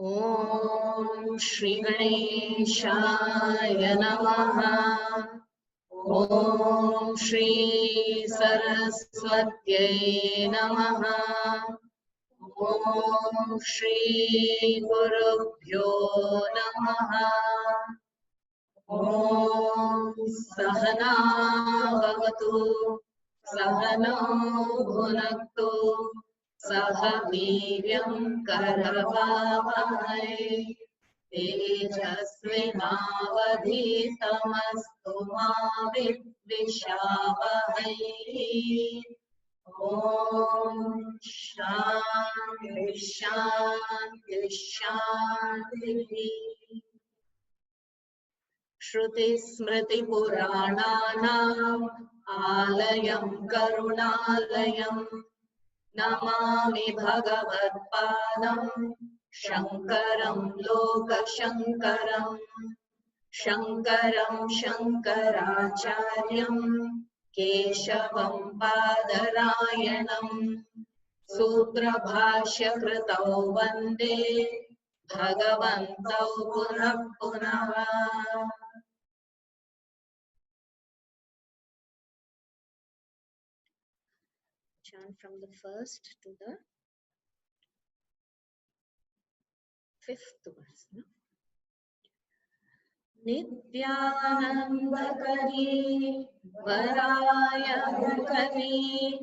Om Shri Ganeshaya Namaha. Om Shri Saraswatyai Namaha. Om Shri Gurubhyo Namaha. Om Sahana Bhavatu Sahano Bhunaktu Saha Veeryam Karavavahai Tejasvinavadhitamastu ma vidvishavahai. Om Shanti Shanti Shanti. Shruti Smriti Purananam Alayam Karunalayam Namami Bhagavatpadam Shankaram Lokashankaram Shankaram Shankaracharyam Keshavam Padarayanam Sutra Bhashya Kritau Vande Bhagavantau Punah Punah. Chant from the first to the fifth verse. No? Nityanandakari Varaya Kari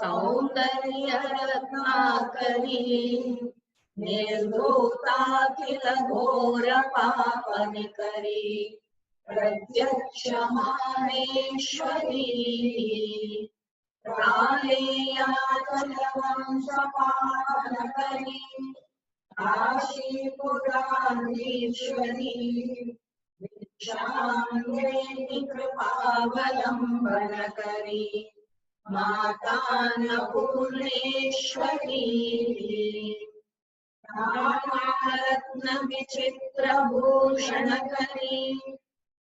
Saundarya Ratnakari Nirdhota Kila Ghora Papanikari Pratyaksha Maheshwari Praleya Chalavamsapanakari Kashi Puraneshwari Vikshangeni Kripaavalambanakari Mata Annapurneshwari Ramaratna Vichitra Bhushanakari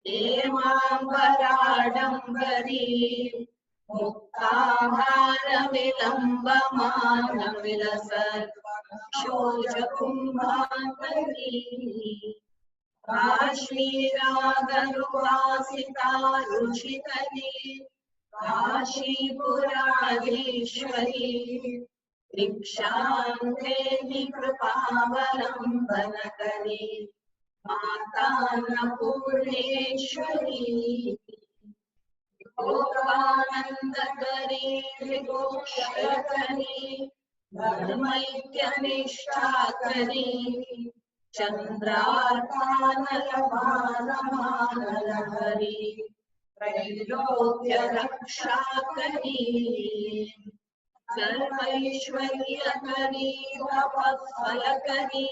Hemambaradambari Muktahara Vilambamana Vilasat Shojakumbhantari Kashmiragarupasita Ruchitari Kashipuradeshwari Vikshanteni Kripaavalambanakari Mata Annapurneshwari Lokanandakari Tribhushakari Dharmaityanishtakari Chandrarkanalamanalahari Trailokya Rakshakari Sarvaishwaryakari Tapasfalakari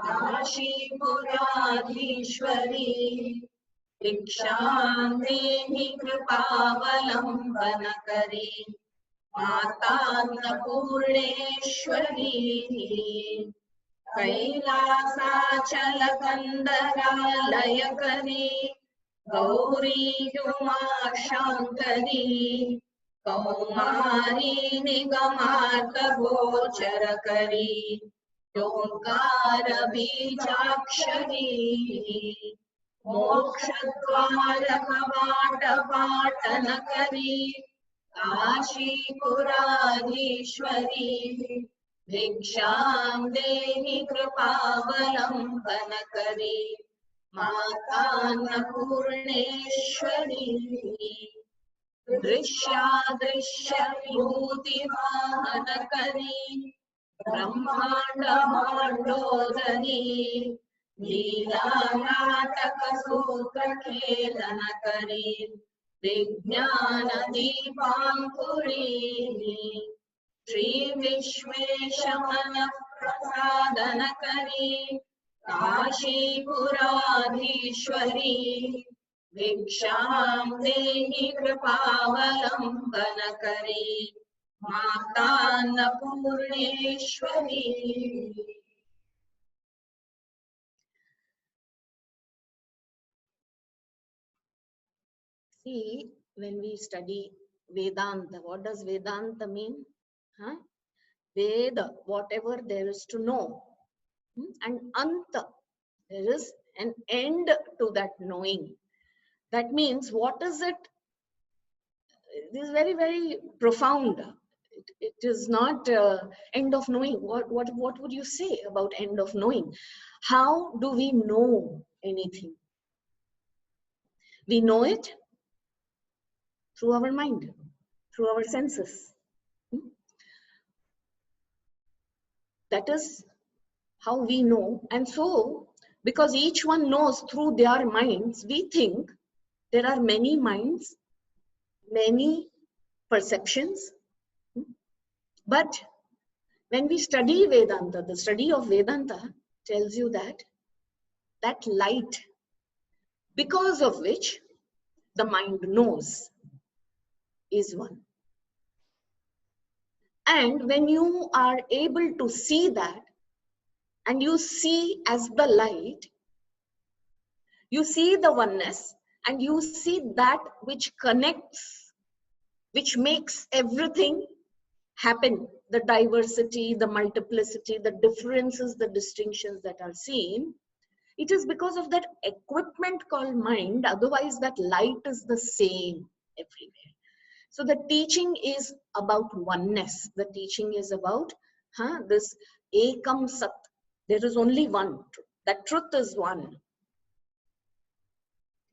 Kashipuradeshwari Vikshanteni Kripaavalambanakari Mata Annapurneshwari Kailasachalakandaralayakari Gauri Umashankari Kaumari Nigamarta Gocharakari Yonkara Bijakshari Mokshadvara Kavata Patanakari Kashipuradeshwari Viksham Dehi Kripaavalambanakari Mata Annapurneshwari Drishya Drishya Vibhuti Vahanakari Brahmanda Mandodari Leela Nataka Sutra Khelanakari Vijnana Deepankuri Shri Vishveshamana Prasadanakari Kashipuradeshwari Viksham Dehi Kripaavalambanakari Mata Annapurneshwari. See, when we study Vedanta, what does Vedanta mean? Veda, whatever there is to know. And anta, there is an end to that knowing. That means, what is it? It is very, very profound. It is not end of knowing. What would you say about end of knowing? How do we know anything? We know it through our mind, through our senses. That is how we know. And so, because each one knows through their minds, we think there are many minds, many perceptions. But when we study Vedanta, the study of Vedanta tells you that that light, because of which the mind knows, is one. And when you are able to see that, and you see as the light, you see the oneness, and you see that which connects, which makes everything happen, the diversity, the multiplicity, the differences, the distinctions that are seen. It is because of that equipment called mind. Otherwise, that light is the same everywhere. So the teaching is about oneness. The teaching is about this ekam sat. There is only one truth. That truth is one.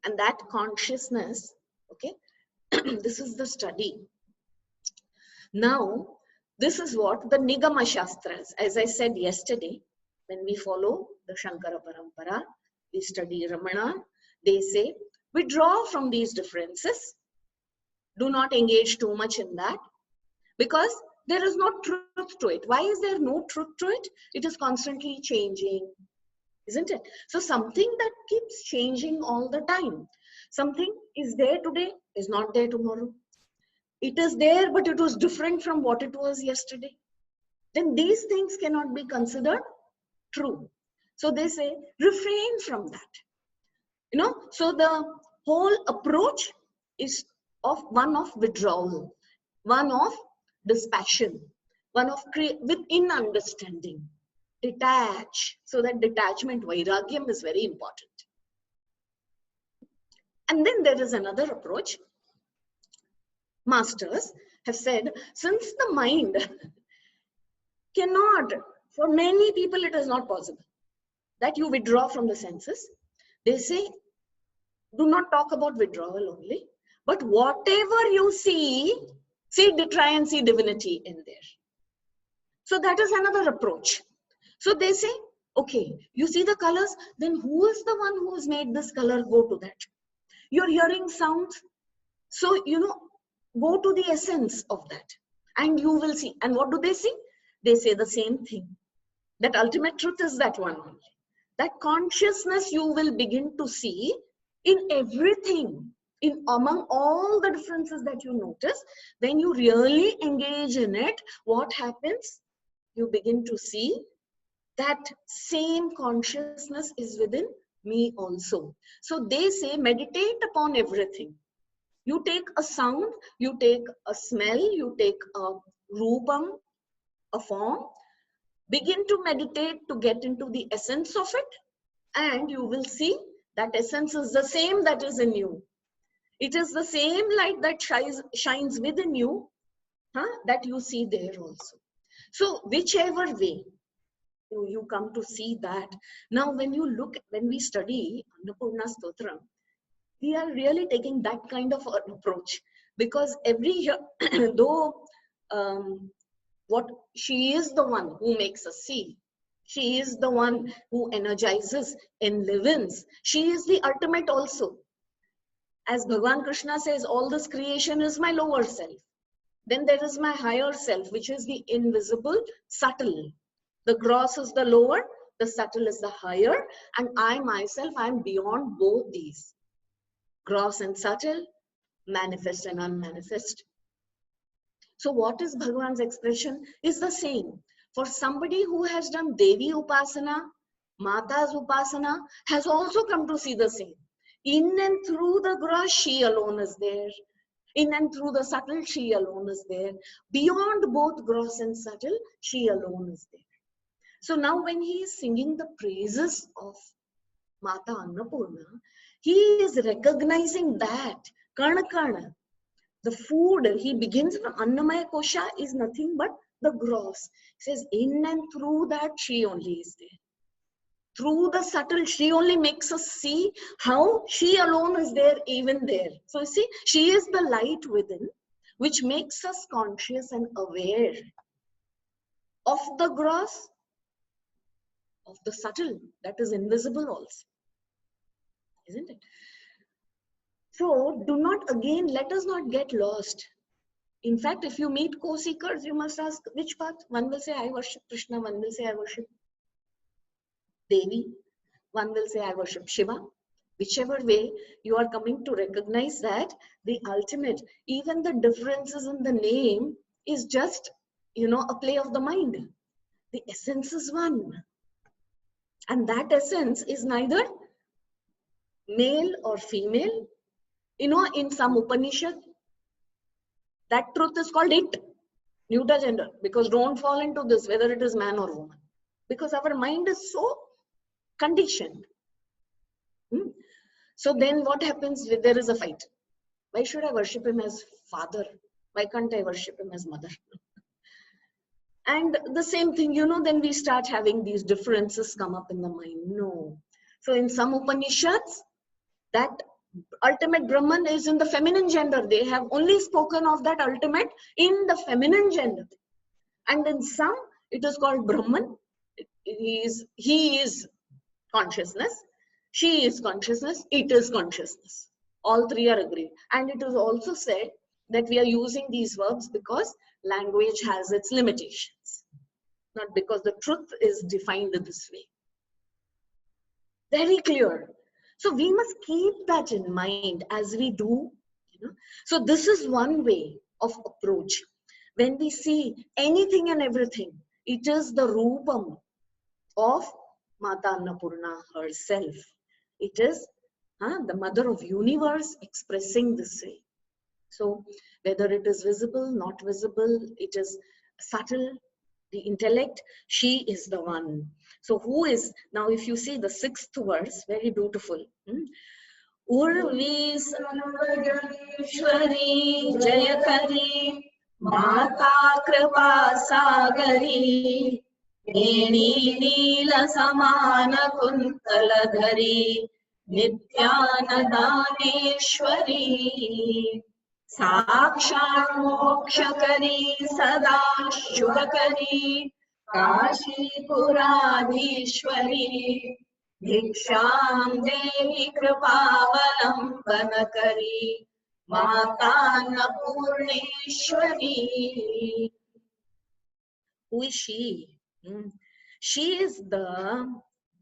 And that consciousness, okay, this is the study. Now, this is what the Nigama Shastras, as I said yesterday, when we follow the Shankara Parampara, we study Ramana, they say, withdraw from these differences. Do not engage too much in that, because there is no truth to it. Why is there no truth to it? It is constantly changing, isn't it? So something that keeps changing all the time. Something is there today, is not there tomorrow. It is there, but it was different from what it was yesterday. Then these things cannot be considered true. So they say, refrain from that. So the whole approach is one of withdrawal, one of dispassion, one of within understanding. Detach. So that detachment, vairagyam, is very important. And then there is another approach. Masters have said, since the mind cannot, for many people it is not possible that you withdraw from the senses, they say, do not talk about withdrawal only, but whatever you see, try and see divinity in there. So that is another approach. So they say, okay, you see the colors, then who is the one who has made this color? Go to that. You're hearing sounds, so go to the essence of that, and you will see. And what do they see? They say the same thing. That ultimate truth is that one only. That consciousness you will begin to see in everything, among all the differences that you notice. When you really engage in it, what happens? You begin to see that same consciousness is within me also. So they say, meditate upon everything. You take a sound, you take a smell, you take a rupam, a form, begin to meditate to get into the essence of it, and you will see that essence is the same that is in you. It is the same light that shines within you, that you see there also. So whichever way you come to see that. Now when we study Annapoorna Stotram, we are really taking that kind of an approach, because every year, though what she is the one who makes us see, she is the one who energizes, enlivens, she is the ultimate also. As Bhagavan Krishna says, all this creation is my lower self. Then there is my higher self, which is the invisible, subtle. The gross is the lower, the subtle is the higher, and I myself, I am beyond both these. Gross and subtle, manifest and unmanifest. So what is Bhagavan's expression? Is the same. For somebody who has done Devi Upasana, Mata's Upasana, has also come to see the same. In and through the gross, she alone is there. In and through the subtle, she alone is there. Beyond both gross and subtle, she alone is there. So now when he is singing the praises of Mata Annapurna, he is recognizing that Kana Kana, the food, he begins from Annamaya Kosha is nothing but the gross. He says, in and through that, she only is there. Through the subtle, she only makes us see how she alone is there, even there. So you see, she is the light within, which makes us conscious and aware of the gross, of the subtle, that is invisible also. Isn't it? So do not, again, let us not get lost. In fact, if you meet co-seekers, you must ask which path. One will say, I worship Krishna. One will say, I worship Devi. One will say, I worship Shiva. Whichever way, you are coming to recognize that the ultimate, even the differences in the name is just, a play of the mind. The essence is one. And that essence is neither male or female. In some Upanishad, that truth is called it, neuter gender, because don't fall into this, whether it is man or woman. Because our mind is so conditioned. So then what happens when there is a fight? Why should I worship him as father? Why can't I worship him as mother? And the same thing, then we start having these differences come up in the mind. No. So in some Upanishads, that ultimate Brahman is in the feminine gender. They have only spoken of that ultimate in the feminine gender. And in some, it is called Brahman. He is consciousness. She is consciousness. It is consciousness. All three are agreed. And it is also said that we are using these verbs because language has its limitations, not because the truth is defined this way. Very clear. So we must keep that in mind as we do. So this is one way of approach. When we see anything and everything, it is the Rupam of Mata Annapurna herself. It is the mother of universe expressing this way. So whether it is visible, not visible, it is subtle, the intellect, she is the one. So who is, now if you see the 6th verse, very beautiful. Urvi Sarvageshwari Jayakari Mata Kripa Sagari Neni Nila Samana Kuntaladhari Nityanadhaneshwari Sakshat Mokshakari Sada Shubhakari Kashi Puradhishwari Diksham Devi Kripaavalambanakari Mata Annapurneshwari. Who is she? She is the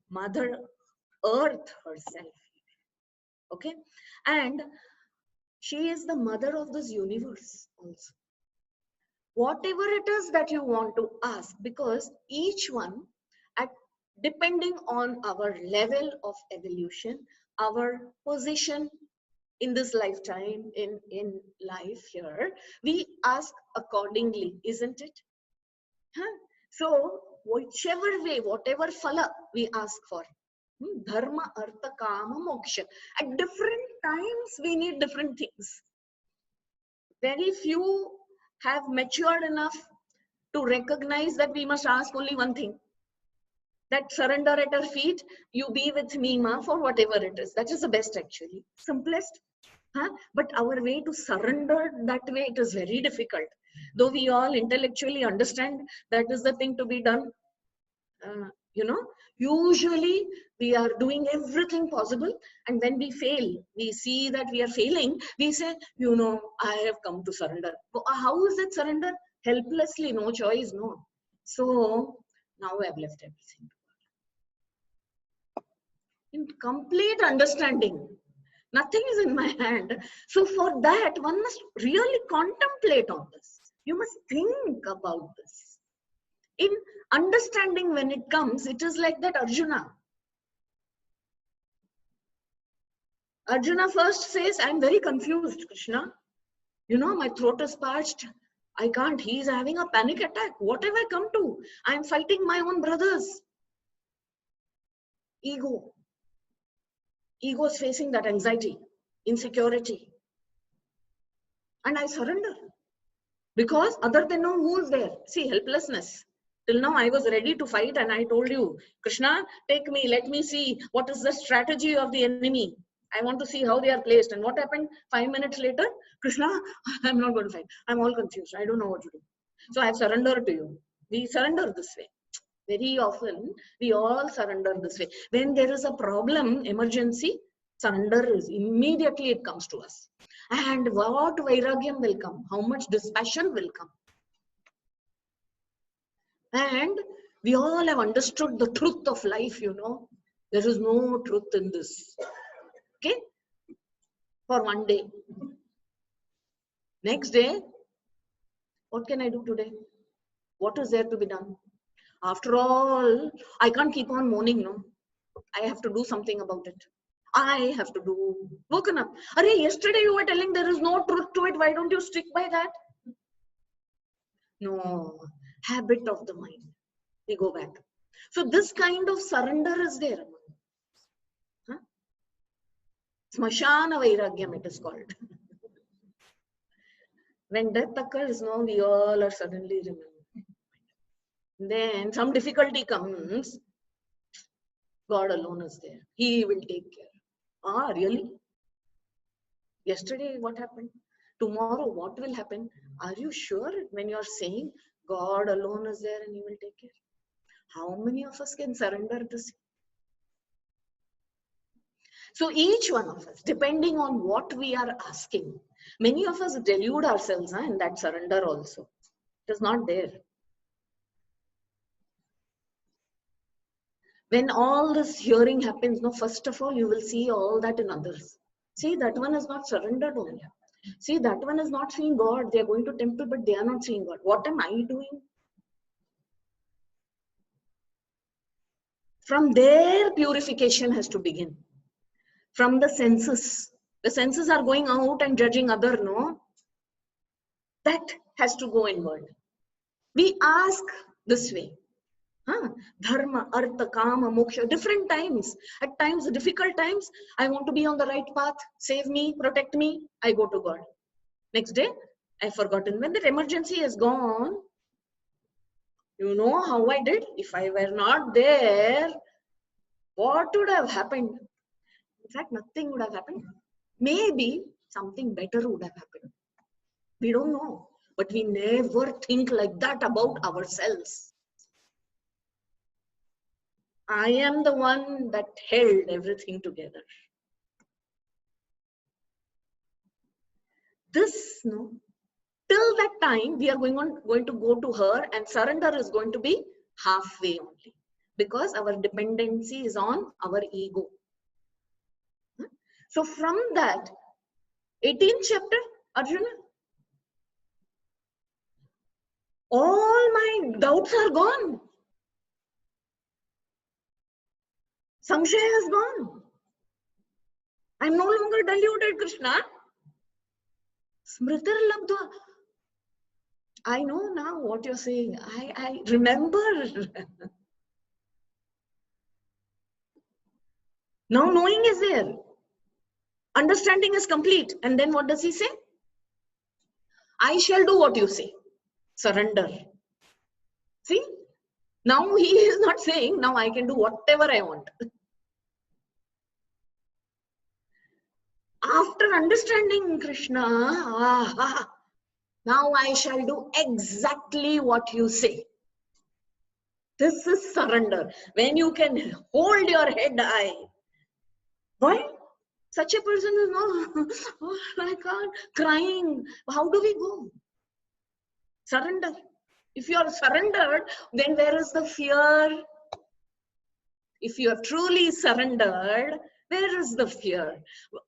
Mother Earth herself. Okay? And she is the mother of this universe also. Whatever it is that you want to ask, because each one, depending on our level of evolution, our position in this lifetime, in life here, we ask accordingly, isn't it? So whichever way, whatever phala we ask for, dharma, artha, kama, moksha, at different times we need different things. Very few have matured enough to recognize that we must ask only one thing. That surrender at her feet, you be with me, ma, for whatever it is. That is the best actually. Simplest. But our way to surrender that way, it is very difficult. Though we all intellectually understand that is the thing to be done. Usually we are doing everything possible, and when we fail, we see that we are failing, we say, I have come to surrender. How is it surrender? Helplessly, no choice, no. So now I have left everything. In complete understanding, nothing is in my hand. So for that, one must really contemplate on this. You must think about this. In understanding, when it comes, it is like that Arjuna. Arjuna first says, I am very confused, Krishna. My throat is parched. I can't. He's having a panic attack. What have I come to? I'm fighting my own brothers. Ego. Ego is facing that anxiety, insecurity. And I surrender. Because other than now, who is there? See, helplessness. Till now, I was ready to fight and I told you, Krishna, take me, let me see what is the strategy of the enemy. I want to see how they are placed. And what happened 5 minutes later? Krishna, I'm not going to fight. I'm all confused. I don't know what to do. So I've surrendered to you. We surrender this way. Very often, we all surrender this way. When there is a problem, emergency, surrender is immediately it comes to us. And what vairagyam will come? How much dispassion will come? And we all have understood the truth of life, you know. There is no truth in this. Okay? For one day. Next day, what can I do today? What is there to be done? After all, I can't keep on moaning, no. I have to do something about it. I have to do. Woken up. Arey, yesterday you were telling there is no truth to it. Why don't you stick by that? No. Habit of the mind. We go back. So this kind of surrender is there. Huh? Smashana Vairagyam it is called. When death occurs, no, we all are suddenly remembering. Then some difficulty comes, God alone is there. He will take care. Ah, really? Yesterday, what happened? Tomorrow, what will happen? Are you sure when you are saying God alone is there and He will take care? How many of us can surrender this? So each one of us, depending on what we are asking, many of us delude ourselves in that surrender also. It is not there. When all this hearing happens, no, first of all, you will see all that in others. See, that one is not surrendered only. See, that one is not seeing God. They are going to temple, but they are not seeing God. What am I doing? From there, purification has to begin. From the senses. The senses are going out and judging other, no? That has to go inward. We ask this way. Dharma, artha, kama, moksha, different times. At times, difficult times, I want to be on the right path. Save me, protect me. I go to God. Next day, I've forgotten. When that emergency is gone, you know how I did? If I were not there, what would have happened? In fact, nothing would have happened. Maybe something better would have happened. We don't know. But we never think like that about ourselves. I am the one that held everything together. This, no, till that time, we are going to go to her, and surrender is going to be halfway only. Because our dependency is on our ego. So from that, 18th chapter, Arjuna, all my doubts are gone. Samshaya is gone. I'm no longer deluded, Krishna. Smritir labdva. I know now what you're saying. I remember. Now knowing is there. Understanding is complete. And then what does he say? I shall do what you say. Surrender. See? Now he is not saying, now I can do whatever I want. After understanding Krishna, now I shall do exactly what you say. This is surrender. When you can hold your head high. Why? Such a person is not, oh, I can't, crying. How do we go? Surrender. If you are surrendered, then where is the fear? If you are truly surrendered, where is the fear?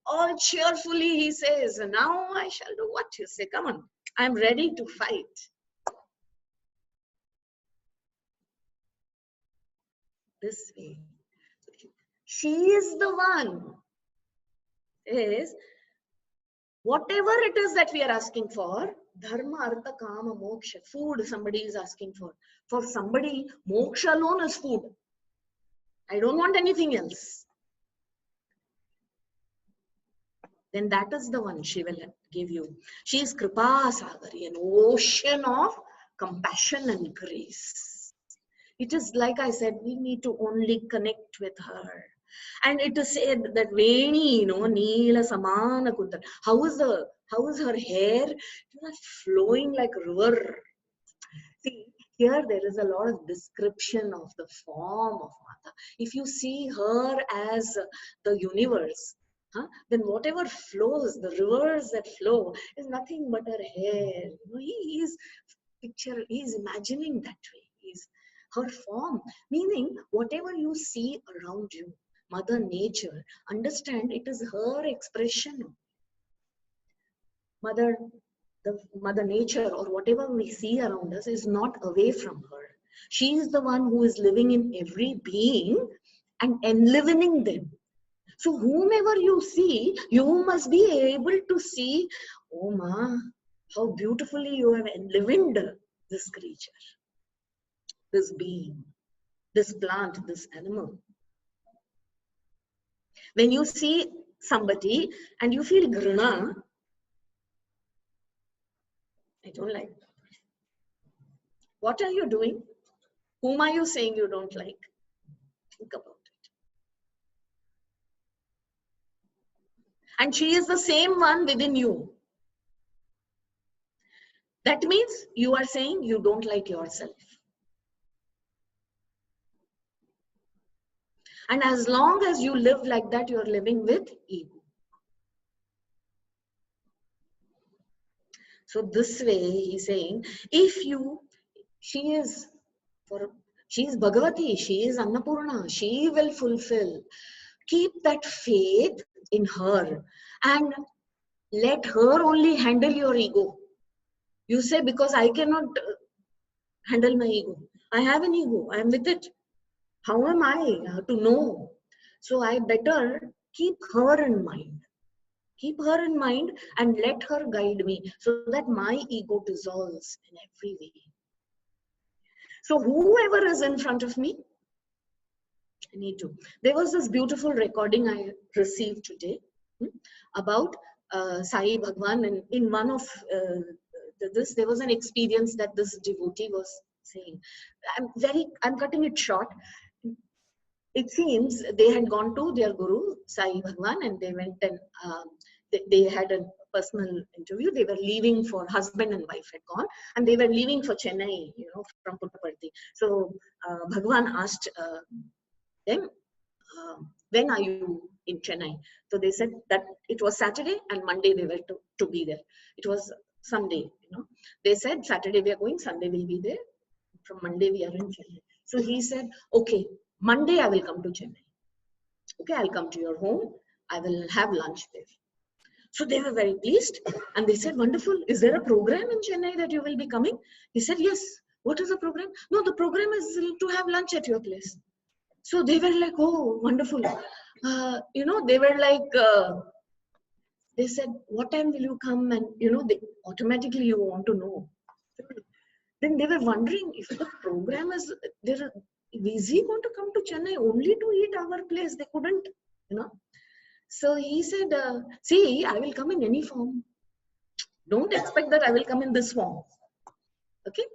All cheerfully he says, now I shall do what you say. Come on, I'm ready to fight. This way. She is the one. Is whatever it is that we are asking for, dharma, artha, kama, moksha. Food somebody is asking for. For somebody, moksha alone is food. I don't want anything else. Then that is the one she will give you. She is Kripa Sagari, an ocean of compassion and grace. It is like I said, we need to only connect with her. And it is said that Veni, Neela Samana Kuntal. How is her hair? It is flowing like a river. See, here there is a lot of description of the form of Mata. If you see her as the universe, then whatever flows, the rivers that flow, is nothing but her hair. He is imagining that way. He's her form, meaning whatever you see around you, Mother Nature, understand it is her expression. The Mother Nature or whatever we see around us is not away from her. She is the one who is living in every being and enlivening them. So whomever you see, you must be able to see, oh ma, how beautifully you have enlivened this creature, this being, this plant, this animal. When you see somebody and you feel grana, I don't like. What are you doing? Whom are you saying you don't like? Think about it. And she is the same one within you. That means you are saying you don't like yourself. And as long as you live like that, you are living with ego. So this way, he's saying, she is Bhagavati, she is Annapoorna, she will fulfill. Keep that faith in her and let her only handle your ego. You say, because I cannot handle my ego. I have an ego, I am with it. How am I to know? So I better keep her in mind. Keep her in mind and let her guide me so that my ego dissolves in every way. So whoever is in front of me, I need to. There was this beautiful recording I received today about Sai Bhagwan, and in one of this, there was an experience that this devotee was saying. I'm cutting it short. It seems they had gone to their guru, Sai Bhagwan, and they went and they had a personal interview. They were leaving for, husband and wife had gone, and they were leaving for Chennai, from Puttaparthi. So Bhagwan asked them, when are you in Chennai? So they said that it was Saturday and Monday they were to be there. It was Sunday, They said Saturday we are going, Sunday we'll be there. From Monday we are in Chennai. So he said, okay, Monday I will come to Chennai. Okay, I'll come to your home. I will have lunch there. So they were very pleased and they said, wonderful. Is there a program in Chennai that you will be coming? He said, yes. What is the program? No, the program is to have lunch at your place. So they were like, oh, wonderful. They were like, they said, what time will you come? And, automatically you want to know. Then they were wondering if the program is he going to come to Chennai only to eat our place? They couldn't, So he said, see, I will come in any form. Don't expect that I will come in this form. Okay?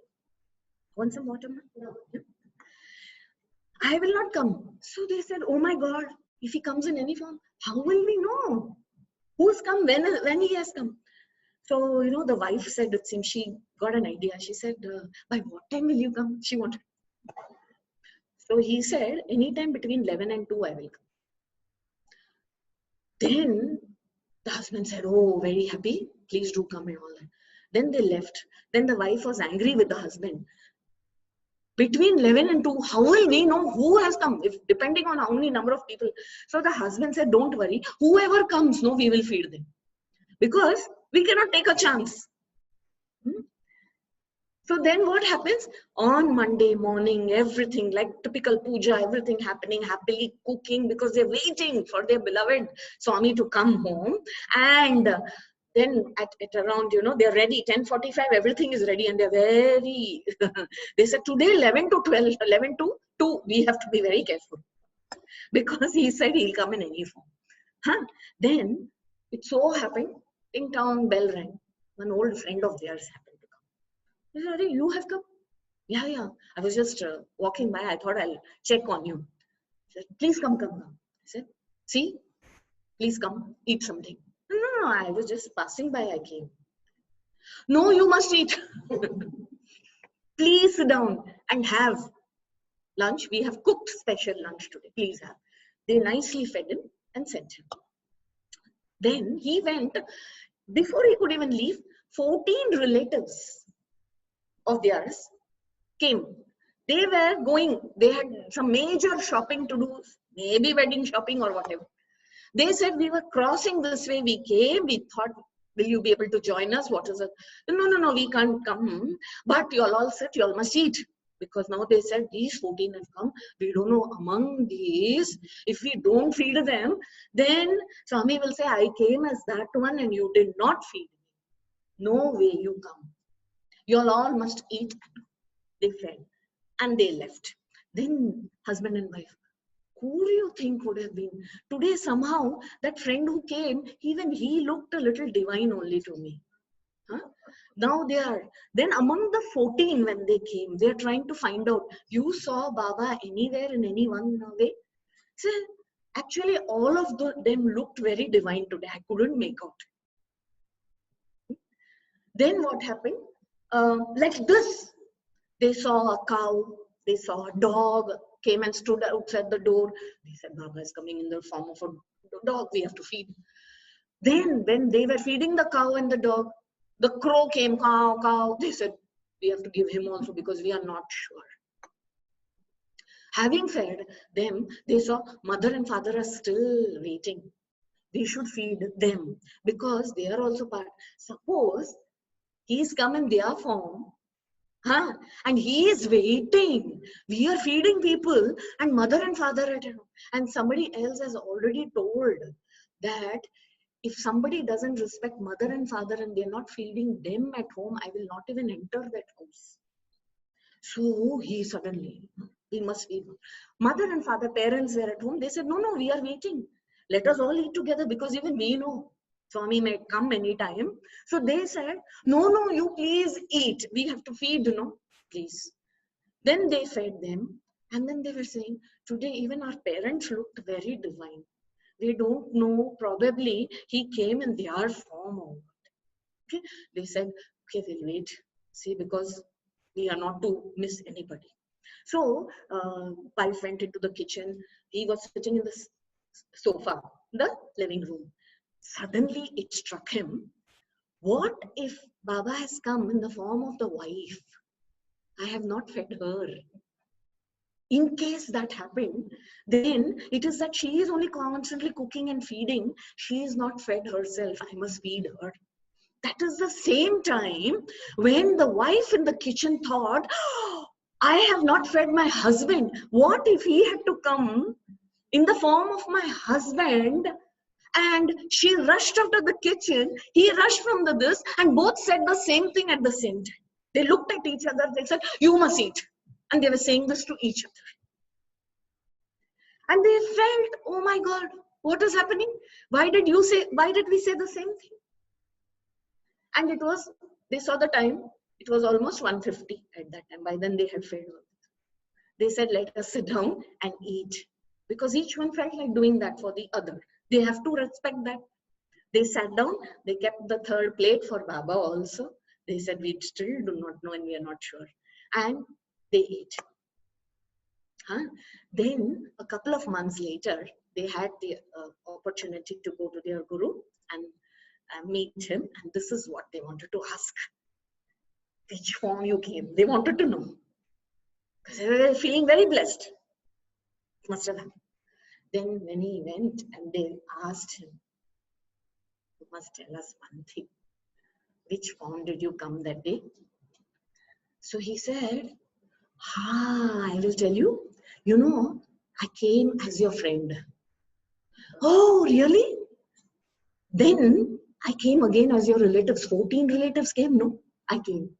Want some water? No. I will not come. So they said, oh my God, if he comes in any form, how will we know? Who's come? When he has come? So, the wife said, it seems she got an idea. She said, by what time will you come? She wanted. So he said, anytime between 11 and 2, I will come. Then the husband said, oh, very happy. Please do come and all that. Then they left. Then the wife was angry with the husband. Between 11 and 2, how will we know who has come? Depending on how many number of people. So the husband said, don't worry. Whoever comes, we will feed them. Because we cannot take a chance. So then what happens? On Monday morning, everything like typical puja, everything happening, happily cooking because they're waiting for their beloved Swami to come home. And Then at around, they're ready, 10:45, everything is ready, and they're very, they said today 11 to 12, 11 to 2, we have to be very careful. Because he said he'll come in any form. Then it so happened, in town bell rang. One old friend of theirs happened to come. He said, "Are you have come?" Yeah. I was just walking by. I thought I'll check on you. He said, "Please come. I said, "See, please come, eat something." No, I was just passing by. I came. "No, you must eat. Please sit down and have lunch. We have cooked special lunch today. Please have." They nicely fed him and sent him. Then he went. Before he could even leave, 14 relatives of theirs came. They were going. They had some major shopping to do, maybe wedding shopping or whatever. They said, "We were crossing this way. We came. We thought, will you be able to join us? What is it?" No, we can't come. But you all said you all must eat. Because now they said, these 14 have come. We don't know among these, if we don't feed them, then Swami will say, "I came as that one and you did not feed me. No way you come. You all must eat." They fed and they left. Then husband and wife, who do you think would have been? Today somehow that friend who came, even he looked a little divine only to me. Now they are, then among the 14 when they came, they are trying to find out, you saw Baba anywhere in any one way? So actually all of them looked very divine today. I couldn't make out. Then what happened? Like this, they saw a cow, they saw a dog, came and stood outside the door. They said, "Baba is coming in the form of a dog, we have to feed." Then when they were feeding the cow and the dog, the crow came, cow. They said, "We have to give him also because we are not sure." Having fed them, they saw mother and father are still waiting. We should feed them because they are also part. Suppose he's come in their form, and he is waiting. We are feeding people and mother and father at home. And somebody else has already told that if somebody doesn't respect mother and father and they're not feeding them at home, I will not even enter that house. So he suddenly, we must feed. Mother and father, parents were at home. They said, no, we are waiting. Let us all eat together because even we know Swami may come anytime. So they said, no, you please eat. We have to feed, please. Then they fed them. And then they were saying, today even our parents looked very divine. We don't know, probably he came in their form. Okay, they said, okay, we'll wait, see, because we are not to miss anybody. So, wife went into the kitchen. He was sitting in the sofa, the living room. Suddenly it struck him, what if Baba has come in the form of the wife? I have not fed her. In case that happened, then it is that she is only constantly cooking and feeding. She is not fed herself. I must feed her. That is the same time when the wife in the kitchen thought, I have not fed my husband. What if he had to come in the form of my husband? And she rushed out of the kitchen. He rushed from this, and both said the same thing at the same time. They looked at each other. They said, you must eat. And they were saying this to each other. And they felt, oh my God, what is happening? Why did we say the same thing? And it was, they saw the time, it was almost 1:50 at that time. By then they had fed. They said, let us sit down and eat. Because each one felt like doing that for the other. They have to respect that. They sat down, they kept the third plate for Baba also. They said, we still do not know and we are not sure. And they ate. Then a couple of months later, they had the opportunity to go to their guru and meet him. And this is what they wanted to ask. Which form you came? They wanted to know. Because they were feeling very blessed. Must have happened. Then when he went and they asked him, you must tell us one thing. Which form did you come that day? So he said, I will tell you. You know, I came as your friend. Oh, really? Then I came again as your relatives. 14 relatives came? No, I came.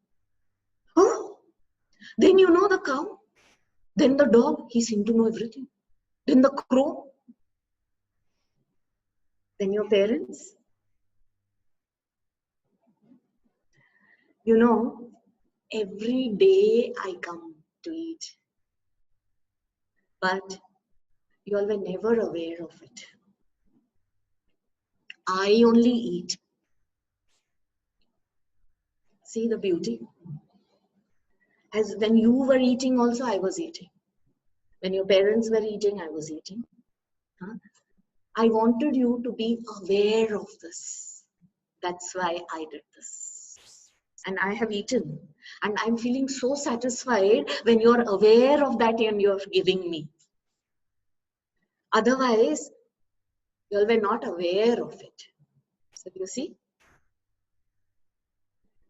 Oh, then you know the cow. Then the dog, he seemed to know everything. Then the crow. Then your parents. You know, every day I come to eat. But you all were never aware of it. I only eat. See the beauty? As when you were eating also, I was eating. When your parents were eating, I was eating. Huh? I wanted you to be aware of this. That's why I did this. And I have eaten. And I'm feeling so satisfied when you're aware of that and you're giving me. Otherwise, you all were not aware of it. So you see,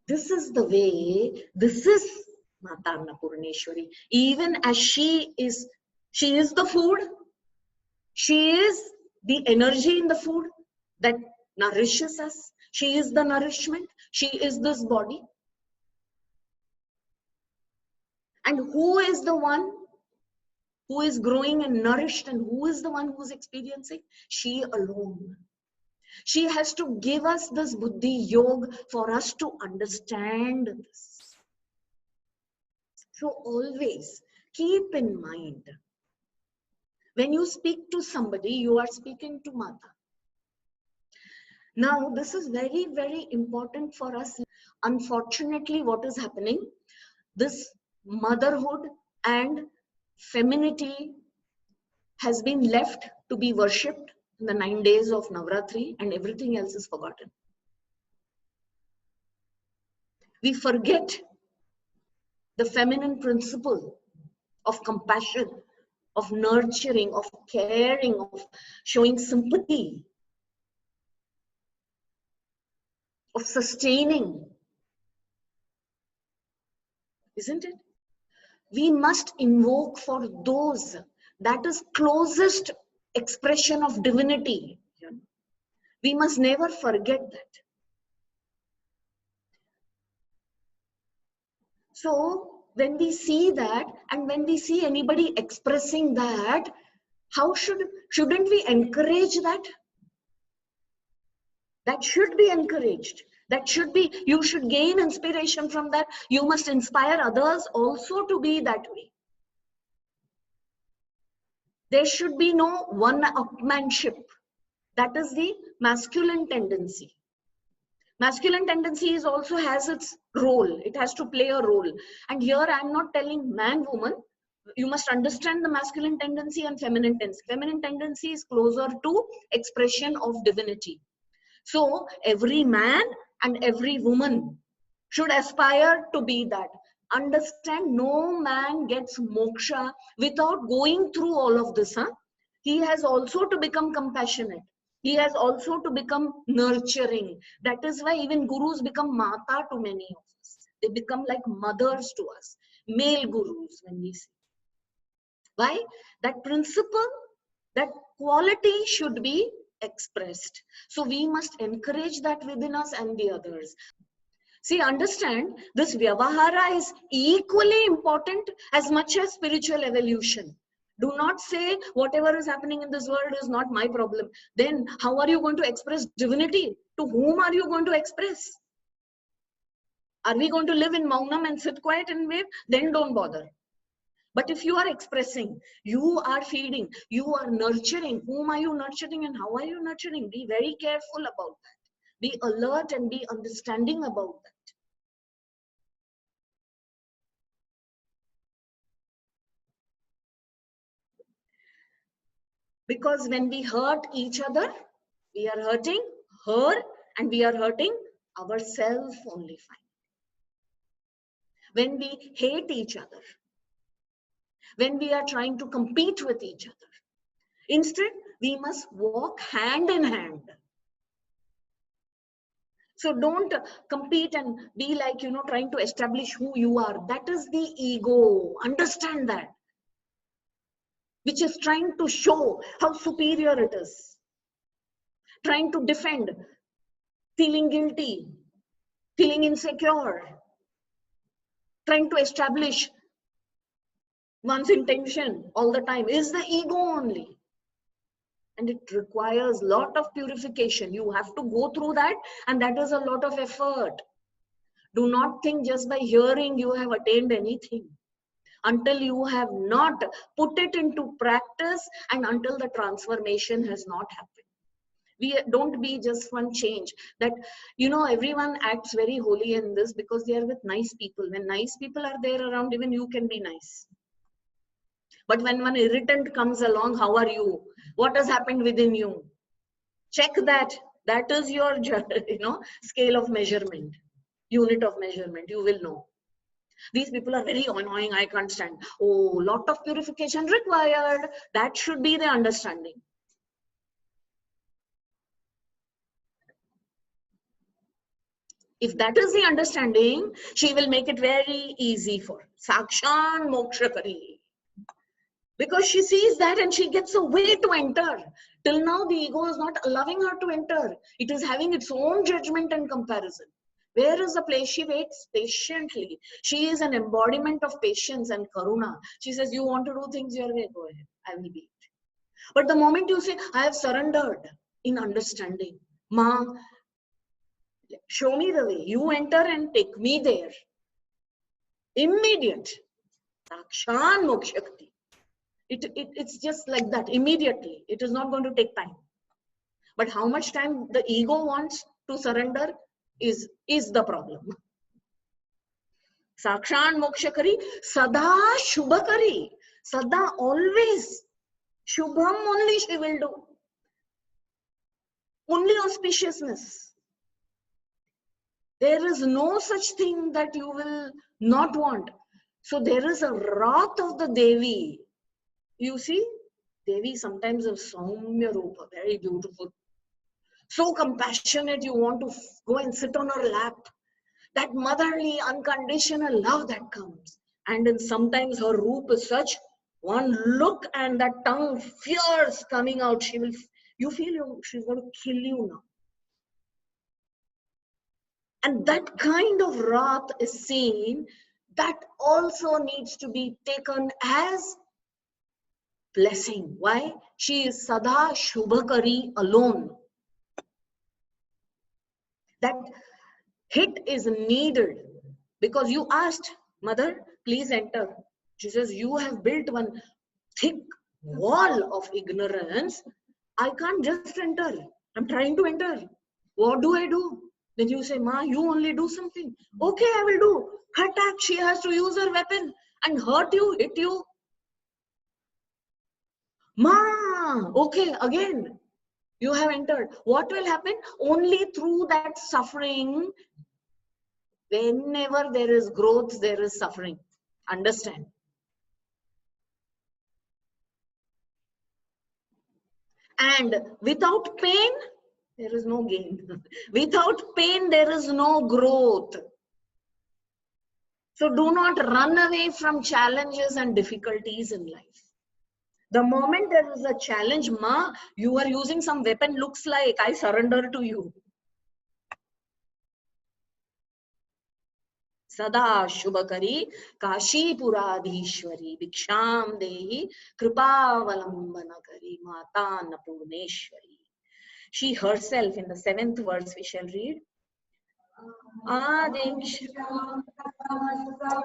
this is the way, this is Mata Annapurneshwari. Even as she is the food, she is the energy in the food that nourishes us. She is the nourishment. She is this body. And who is the one who is growing and nourished, and who is the one who is experiencing? She alone. She has to give us this buddhi yoga for us to understand this. So always keep in mind, when you speak to somebody, you are speaking to Mata. Now, this is very, very important for us. Unfortunately, what is happening? This motherhood and femininity has been left to be worshipped in the 9 days of Navratri, and everything else is forgotten. We forget the feminine principle of compassion, of nurturing, of caring, of showing sympathy, of sustaining. Isn't it? We must invoke for those that is closest expression of divinity. We must never forget that. So when we see that, and when we see anybody expressing that, how shouldn't we encourage that? That should be encouraged. That should be, you should gain inspiration from that. You must inspire others also to be that way. There should be no one-upmanship. That is the masculine tendency. Masculine tendency is also has its role. It has to play a role. And here I am not telling man, woman. You must understand the masculine tendency and feminine tendency. Feminine tendency is closer to expression of divinity. So every man and every woman should aspire to be that. Understand, no man gets moksha without going through all of this. He has also to become compassionate. He has also to become nurturing. That is why even gurus become mata to many of us. They become like mothers to us. Male gurus, when we say. Why? That principle, that quality should be expressed. So we must encourage that within us and the others. See, understand, this vyavahara is equally important as much as spiritual evolution. Do not say whatever is happening in this world is not my problem. Then how are you going to express divinity? To whom are you going to express? Are we going to live in maunam and sit quiet and wait? Then don't bother. But if you are expressing, you are feeding, you are nurturing, whom are you nurturing and how are you nurturing? Be very careful about that. Be alert and be understanding about that. Because when we hurt each other, we are hurting her and we are hurting ourselves only. Fine. When we hate each other, when we are trying to compete with each other, instead we must walk hand in hand. So don't compete and be like, trying to establish who you are. That is the ego. Understand that. Which is trying to show how superior it is. Trying to defend. feeling guilty, feeling insecure, trying to establish one's intention all the time is the ego only. And it requires a lot of purification. You have to go through that, and that is a lot of effort. Do not think just by hearing you have attained anything. Until you have not put it into practice and until the transformation has not happened. We don't be just one change that, everyone acts very holy in this because they are with nice people. When nice people are there around, even you can be nice. But when one irritant comes along, how are you? What has happened within you? Check that. That is your, scale of measurement, unit of measurement. You will know. These people are very annoying. I can't stand. Oh, lot of purification required. That should be the understanding. If that is the understanding, she will make it very easy for Sakshan Mokshakari. Because she sees that and she gets a way to enter. Till now, the ego is not allowing her to enter. It is having its own judgment and comparison. Where is the place? She waits patiently. She is an embodiment of patience and karuna. She says, you want to do things your way, go ahead. I will be it. But the moment you say, I have surrendered in understanding, Ma, show me the way. You enter and take me there. Immediate. Sakshan Mokshakti. It's just like that, immediately. It is not going to take time. But how much time the ego wants to surrender is the problem. Sakshan Mokshakari, Sada Shubhakari. Sada, always. Shubham only she will do. Only auspiciousness. There is no such thing that you will not want. So there is a wrath of the Devi. You see, Devi sometimes a Saumya Rupa, very beautiful. So compassionate, you want to go and sit on her lap. That motherly, unconditional love that comes. And then sometimes her roop is such, one look and that tongue fierce coming out. You feel she's going to kill you now. And that kind of wrath is seen, that also needs to be taken as blessing. Why? She is Sada Shubhakari alone. That hit is needed because you asked, Mother, please enter. She says, you have built one thick wall of ignorance. I can't just enter. I'm trying to enter. What do I do? Then you say, Ma, you only do something. Okay, I will do. Attack. She has to use her weapon and hurt you, hit you. Ma, okay, again. You have entered. What will happen? Only through that suffering. Whenever there is growth, there is suffering. Understand? And without pain, there is no gain. Without pain, there is no growth. So do not run away from challenges and difficulties in life. The moment there is a challenge, Ma, you are using some weapon, looks like I surrender to you. Sada Shubhakari, Kashi Puradhishwari, Bhiksham Dehi, Kripavalambanakari, Mata Annapurneshwari. She herself, in the 7th verse, we shall read. Adi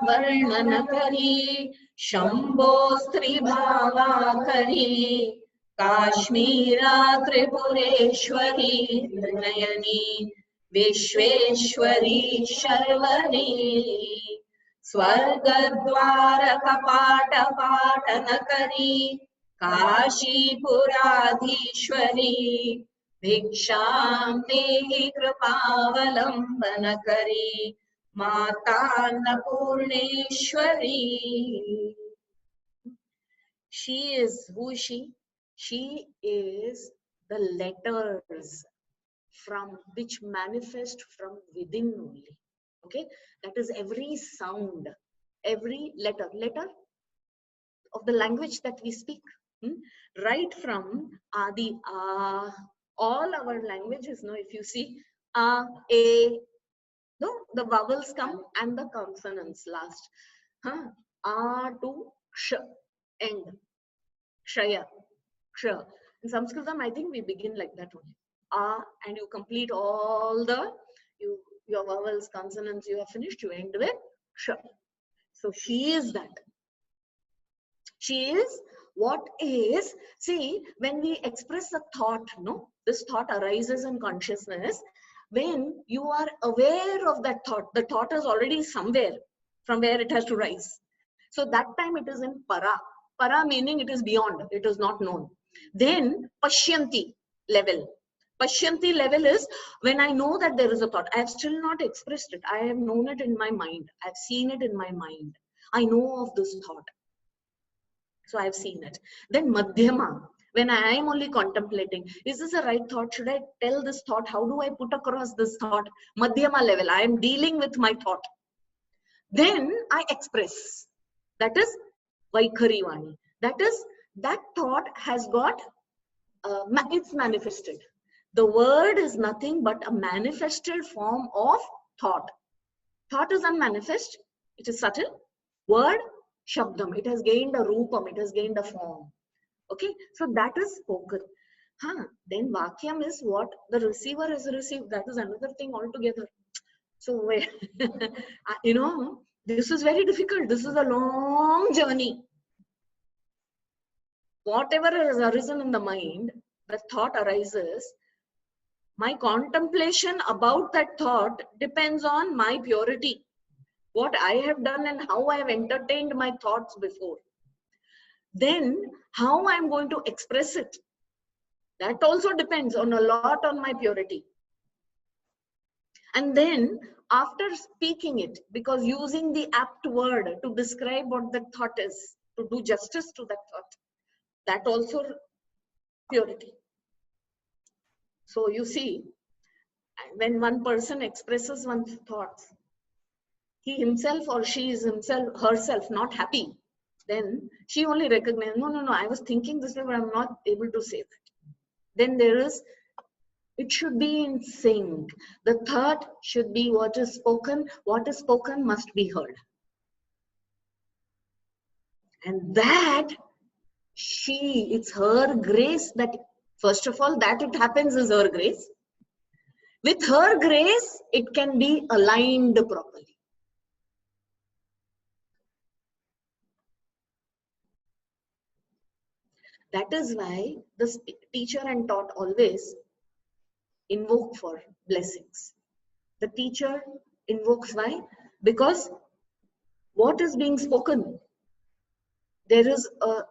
Varnanakari, Shambho Stribhavakari, Kashmira Tripureshwari, Nayani, Vishweshwari Sharvari, Swargadwara Kapata Patanakari, Kashi Puradhishwari, Bhiksham Dehi Kripavalambanakari, Mata Annapurneshwari. She is, who is she? She is the letters from which manifest from within only. Okay, that is every sound, every letter of the language that we speak. Right from Adi, all our languages, if you see, A, A. No, the vowels come and the consonants last. Huh? A to sh, end. Kshaya, ksha. In Sanskritam, I think we begin like that only. A, and you complete all the your vowels, consonants. You have finished. You end with sh. So she is that. She is what is. See, when we express a thought, no, this thought arises in consciousness. When you are aware of that thought, the thought is already somewhere from where it has to rise. So that time it is in para. Para meaning it is beyond, it is not known. Then pashyanti level. Pashyanti level is when I know that there is a thought. I have still not expressed it. I have known it in my mind. I have seen it in my mind. I know of this thought. So I have seen it. Then madhyama, when I am only contemplating, is this a right thought? Should I tell this thought? How do I put across this thought? Madhyama level, I am dealing with my thought. Then I express. That is Vaikhari Vani. That is, that thought has got, it's manifested. The word is nothing but a manifested form of thought. Thought is unmanifest. It is subtle. Word, Shabdam. It has gained a Rupam. It has gained a form. Okay. So that is spoken. Then Vakyam is what the receiver has received. That is another thing altogether. So, you know, this is very difficult. This is a long journey. Whatever has arisen in the mind, the thought arises. My contemplation about that thought depends on my purity. What I have done and how I have entertained my thoughts before. Then how I am going to express it. That also depends on a lot on my purity. And then after speaking it, because using the apt word to describe what the thought is, to do justice to that thought, that also purity. So you see, when one person expresses one's thoughts, he himself or she is herself not happy, then she only recognizes, no, I was thinking this way, but I'm not able to say that. Then there is, it should be in sync. The thought should be what is spoken must be heard. And that it's her grace that, first of all, that it happens is her grace. With her grace, it can be aligned properly. That is why the teacher and taught always invoke for blessings. The teacher invokes why? Because what is being spoken? There is a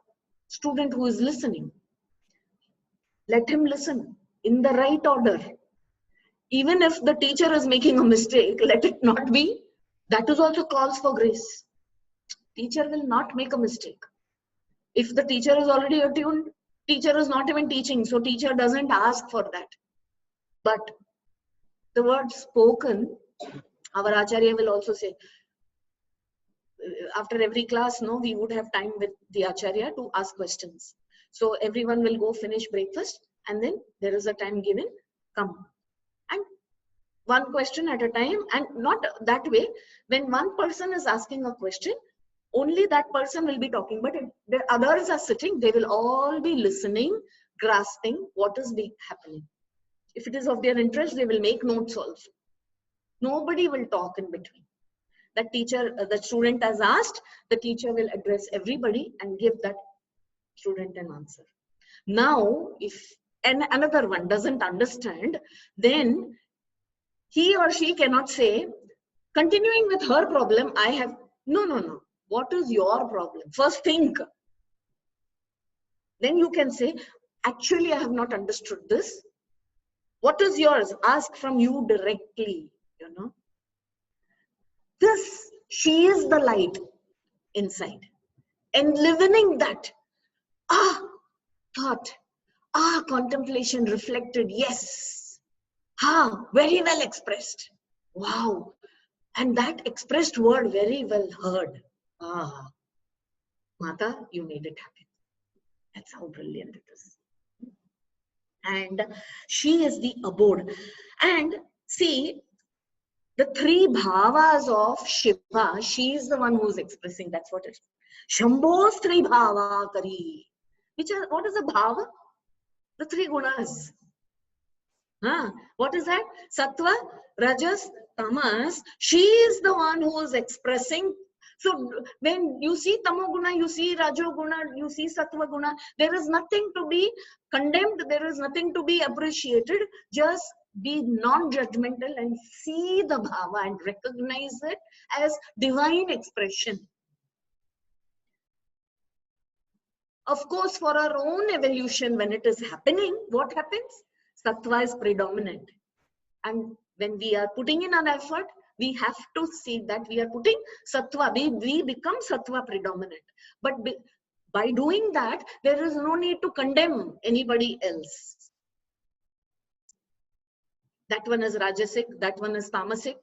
student who is listening. Let him listen in the right order. Even if the teacher is making a mistake, let it not be. That is also calls for grace. Teacher will not make a mistake. If the teacher is already attuned, teacher is not even teaching, so teacher doesn't ask for that. But the word spoken, our Acharya will also say, after every class, no, we would have time with the Acharya to ask questions. So everyone will go finish breakfast and then there is a time given, come. And one question at a time, and not that way. When one person is asking a question, only that person will be talking, but if the others are sitting, they will all be listening, grasping what is happening. If it is of their interest, they will make notes also. Nobody will talk in between. The teacher, the student has asked, the teacher will address everybody and give that student an answer. Now, if another one doesn't understand, then he or she cannot say, continuing with her problem, I have, no. What is your problem? First think. Then you can say, actually, I have not understood this. What is yours? Ask from you directly, you know. This, she is the light inside. Enlivening that, thought, contemplation reflected, yes. Very well expressed. Wow. And that expressed word very well heard. Mata, you made it happen. That's how brilliant it is. And she is the abode. And See, the three bhavas of Shiva, she is the one who is expressing. That's what it is. Shambho's three bhava kari. What is a bhava? The three gunas. What is that? Sattva, Rajas, Tamas. She is the one who is expressing. So when you see Tamoguna, you see Rajoguna, you see Sattva Guna, there is nothing to be condemned, there is nothing to be appreciated. Just be non-judgmental and see the bhava and recognize it as divine expression. Of course, for our own evolution, when it is happening, what happens? Sattva is predominant. And when we are putting in an effort, we have to see that we are putting Sattva. We become Sattva predominant. But by doing that, there is no need to condemn anybody else. That one is Rajasic, that one is Tamasic.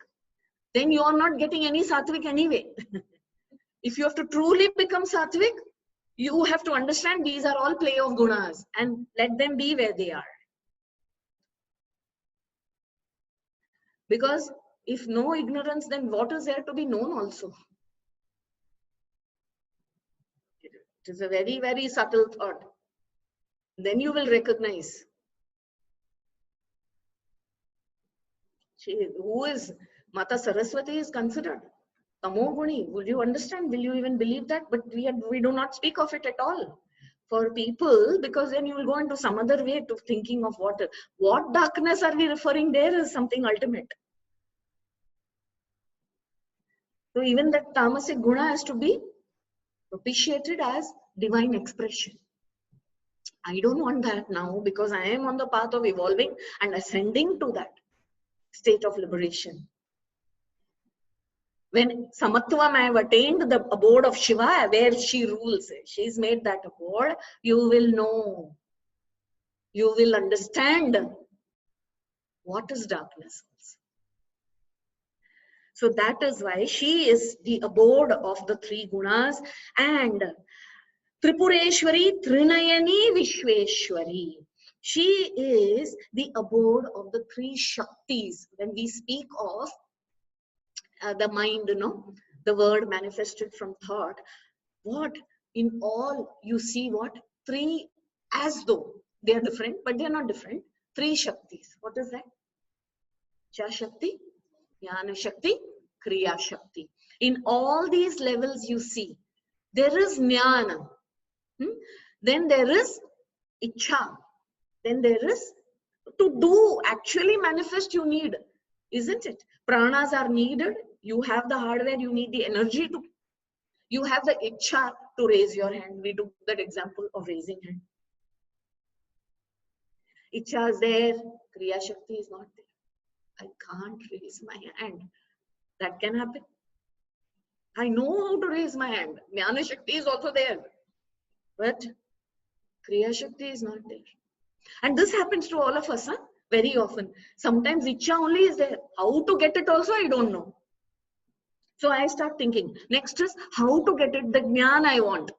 Then you are not getting any Sattvic anyway. If you have to truly become Sattvic, you have to understand these are all play of gunas and let them be where they are. Because if no ignorance, then what is there to be known also? It is a very, very subtle thought. Then you will recognize. Who is Mata Saraswati is considered Tamoguni. Would you understand? Will you even believe that? But we do not speak of it at all for people, because then you will go into some other way to thinking of what darkness are we referring there is something ultimate. So even that tamasic guna has to be propitiated as divine expression. I don't want that now, because I am on the path of evolving and ascending to that state of liberation. When Samatvam, I have attained the abode of Shiva, where she rules, she's made that abode, you will know, you will understand what is darkness. So that is why she is the abode of the three gunas, and Tripureshwari, Trinayani, Vishweshwari. She is the abode of the three Shaktis. When we speak of the mind, the word manifested from thought, what in all you see what? Three, as though they are different, but they are not different. Three Shaktis. What is that? Cha Shakti, Jnana Shakti, Kriya Shakti. In all these levels you see, there is Jnana. Then there is Ichha. Then there is to do, actually manifest you need, isn't it? Pranas are needed. You have the hardware, you need the energy to, you have the Ichha to raise your hand. We took that example of raising hand. Ichha is there, Kriya Shakti is not there. I can't raise my hand. That can happen. I know how to raise my hand. Jnana Shakti is also there. But Kriya Shakti is not there. And this happens to all of us, very often. Sometimes Ichha only is there. How to get it also, I don't know. So I start thinking. Next is how to get it, the Jnana I want.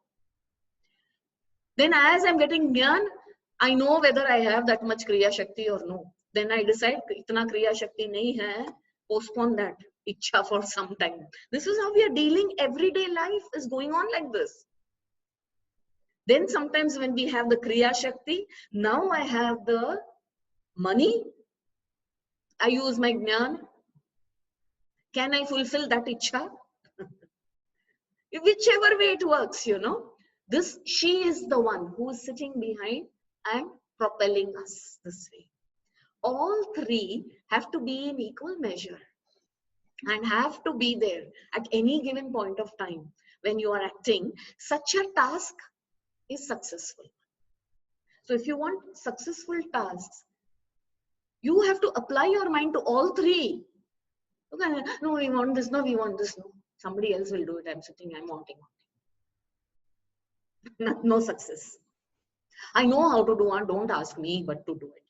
Then as I'm getting Jnana, I know whether I have that much Kriya Shakti or no. Then I decide, itna Kriya Shakti nahi hai, postpone that Ichha for some time. This is how we are dealing. Everyday life is going on like this. Then sometimes when we have the Kriya Shakti, now I have the money, I use my Jnana. Can I fulfill that Ichha? Whichever way it works, she is the one who is sitting behind and propelling us this way. All three have to be in equal measure and have to be there at any given point of time. When you are acting, such a task is successful. So if you want successful tasks, you have to apply your mind to all three. Okay, no, we want this, no, we want this, no. Somebody else will do it. I'm sitting, I'm wanting. No success. I know how to do it. Don't ask me but to do it.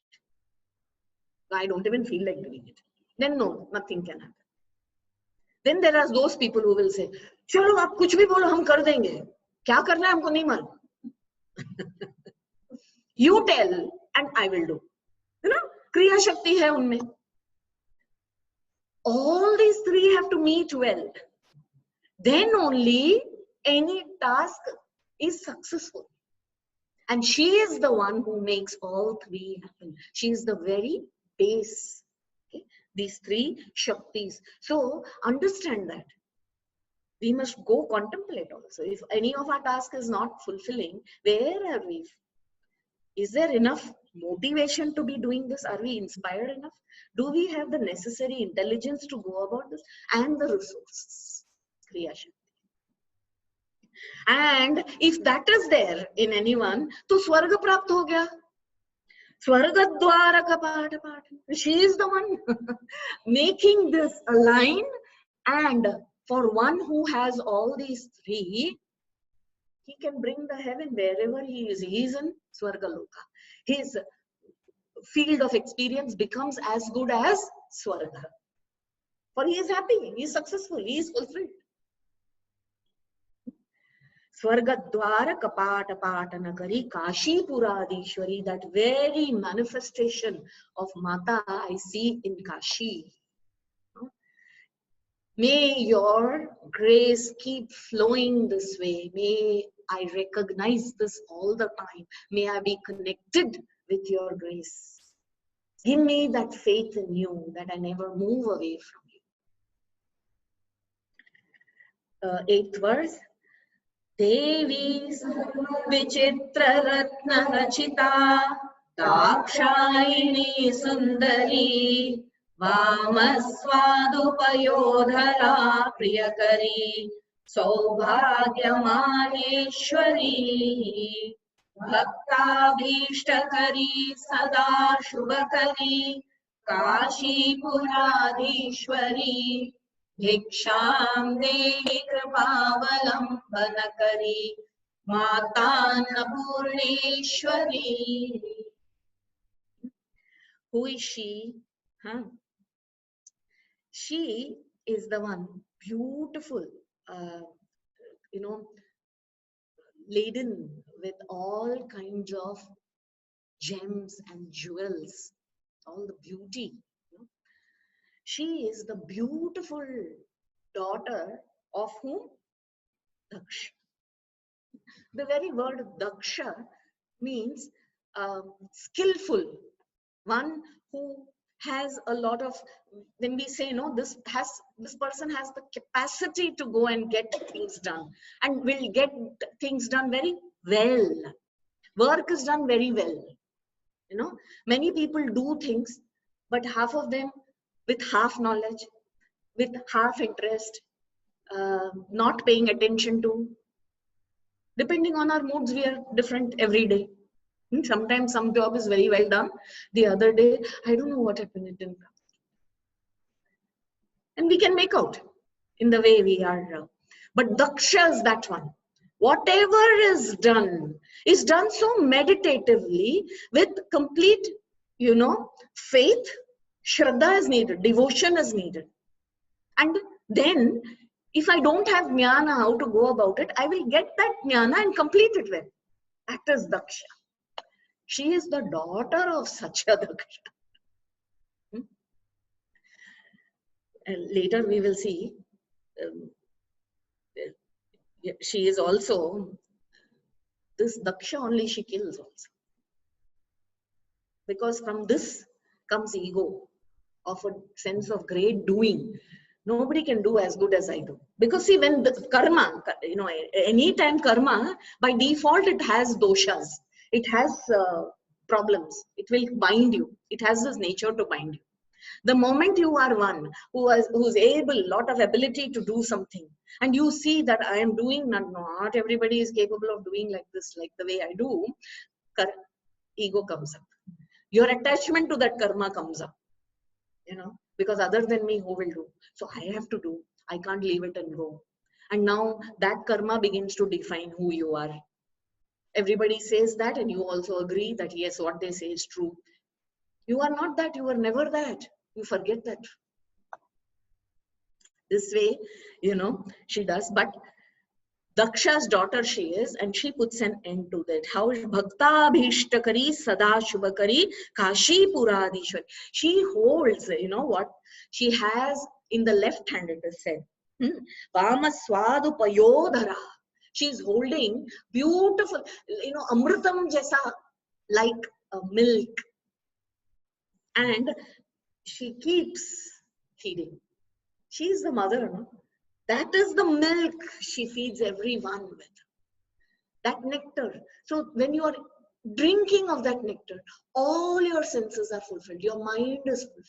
I don't even feel like doing it. Then no, nothing can happen. Then there are those people who will say, चलो आप कुछ भी बोलो हम कर देंगे. क्या करना है हमको नहीं मालूम. You tell and I will do. Kriya Shakti hai unme. All these three have to meet well. Then only any task is successful. And she is the one who makes all three happen. She is the very base. Okay? These three Shaktis. So understand that. We must go contemplate also. If any of our task is not fulfilling, where are we? Is there enough motivation to be doing this? Are we inspired enough? Do we have the necessary intelligence to go about this? And the resources. Kriya Shakti. And if that is there in anyone, to Swarga Prapt ho gaya. Swargadwara Kapata Pata. She is the one making this align. And for one who has all these three, he can bring the heaven wherever he is. He is in Swargaloka. His field of experience becomes as good as Swarga. For he is happy, he is successful, he is fulfilled. Swargadwara Kapata Patanakari Kashi Puradishwari, that very manifestation of Mata I see in Kashi. May your grace keep flowing this way. May I recognize this all the time. May I be connected with your grace. Give me that faith in you that I never move away from you. 8th verse. Devi Vichitra Ratna Rachita Dakshayini Sundari Vamaswadupayodhara Priyakari Saubhagyamaheshwari Bhaktabhishtakari Sada Shubhakari Kashi Puradishwari Bhiksham Dehi Kripavalambanakari Mata Annapurneshwari. Who is she? She is the one, beautiful, laden with all kinds of gems and jewels, all the beauty. She is the beautiful daughter of whom? Daksha. The very word Daksha means skillful, one who has a lot of, when we say, no, this person has the capacity to go and get things done and will get things done very well. Work is done very well. Many people do things, but half of them with half knowledge, with half interest, not paying attention to. Depending on our moods, we are different every day. Sometimes some job is very well done. The other day, I don't know what happened. It didn't come. And we can make out in the way we are. But Daksha is that one. Whatever is done so meditatively with complete, faith. Shraddha is needed. Devotion is needed. And then, if I don't have jnana how to go about it, I will get that jnana and complete it well. That is Daksha. She is the daughter of such a Daksha. And later we will see, she is also, this Daksha only she kills also. Because from this comes ego of a sense of great doing. Nobody can do as good as I do. Because see, when the karma, anytime karma, by default it has doshas. It has problems. It will bind you. It has this nature to bind you. The moment you are one who's able, lot of ability to do something, and you see that I am doing, not everybody is capable of doing like this, like the way I do, ego comes up. Your attachment to that karma comes up. Because other than me, who will do? So I have to do. I can't leave it and go. And now that karma begins to define who you are. Everybody says that, and you also agree that yes, what they say is true. You are not that. You were never that. You forget that. This way, she does. But Daksha's daughter she is, and she puts an end to that. How Bhakta Bhishtakari Sada Shubhakari Kashi Puradishwari. She holds, you know what? She has in the left hand, it is said. Vama Swadu Payodhara. She is holding beautiful, you know, Amritam Jasa, like milk. And she keeps feeding. She is the mother, no? That is the milk she feeds everyone with. That nectar. So when you are drinking of that nectar, all your senses are fulfilled. Your mind is fulfilled.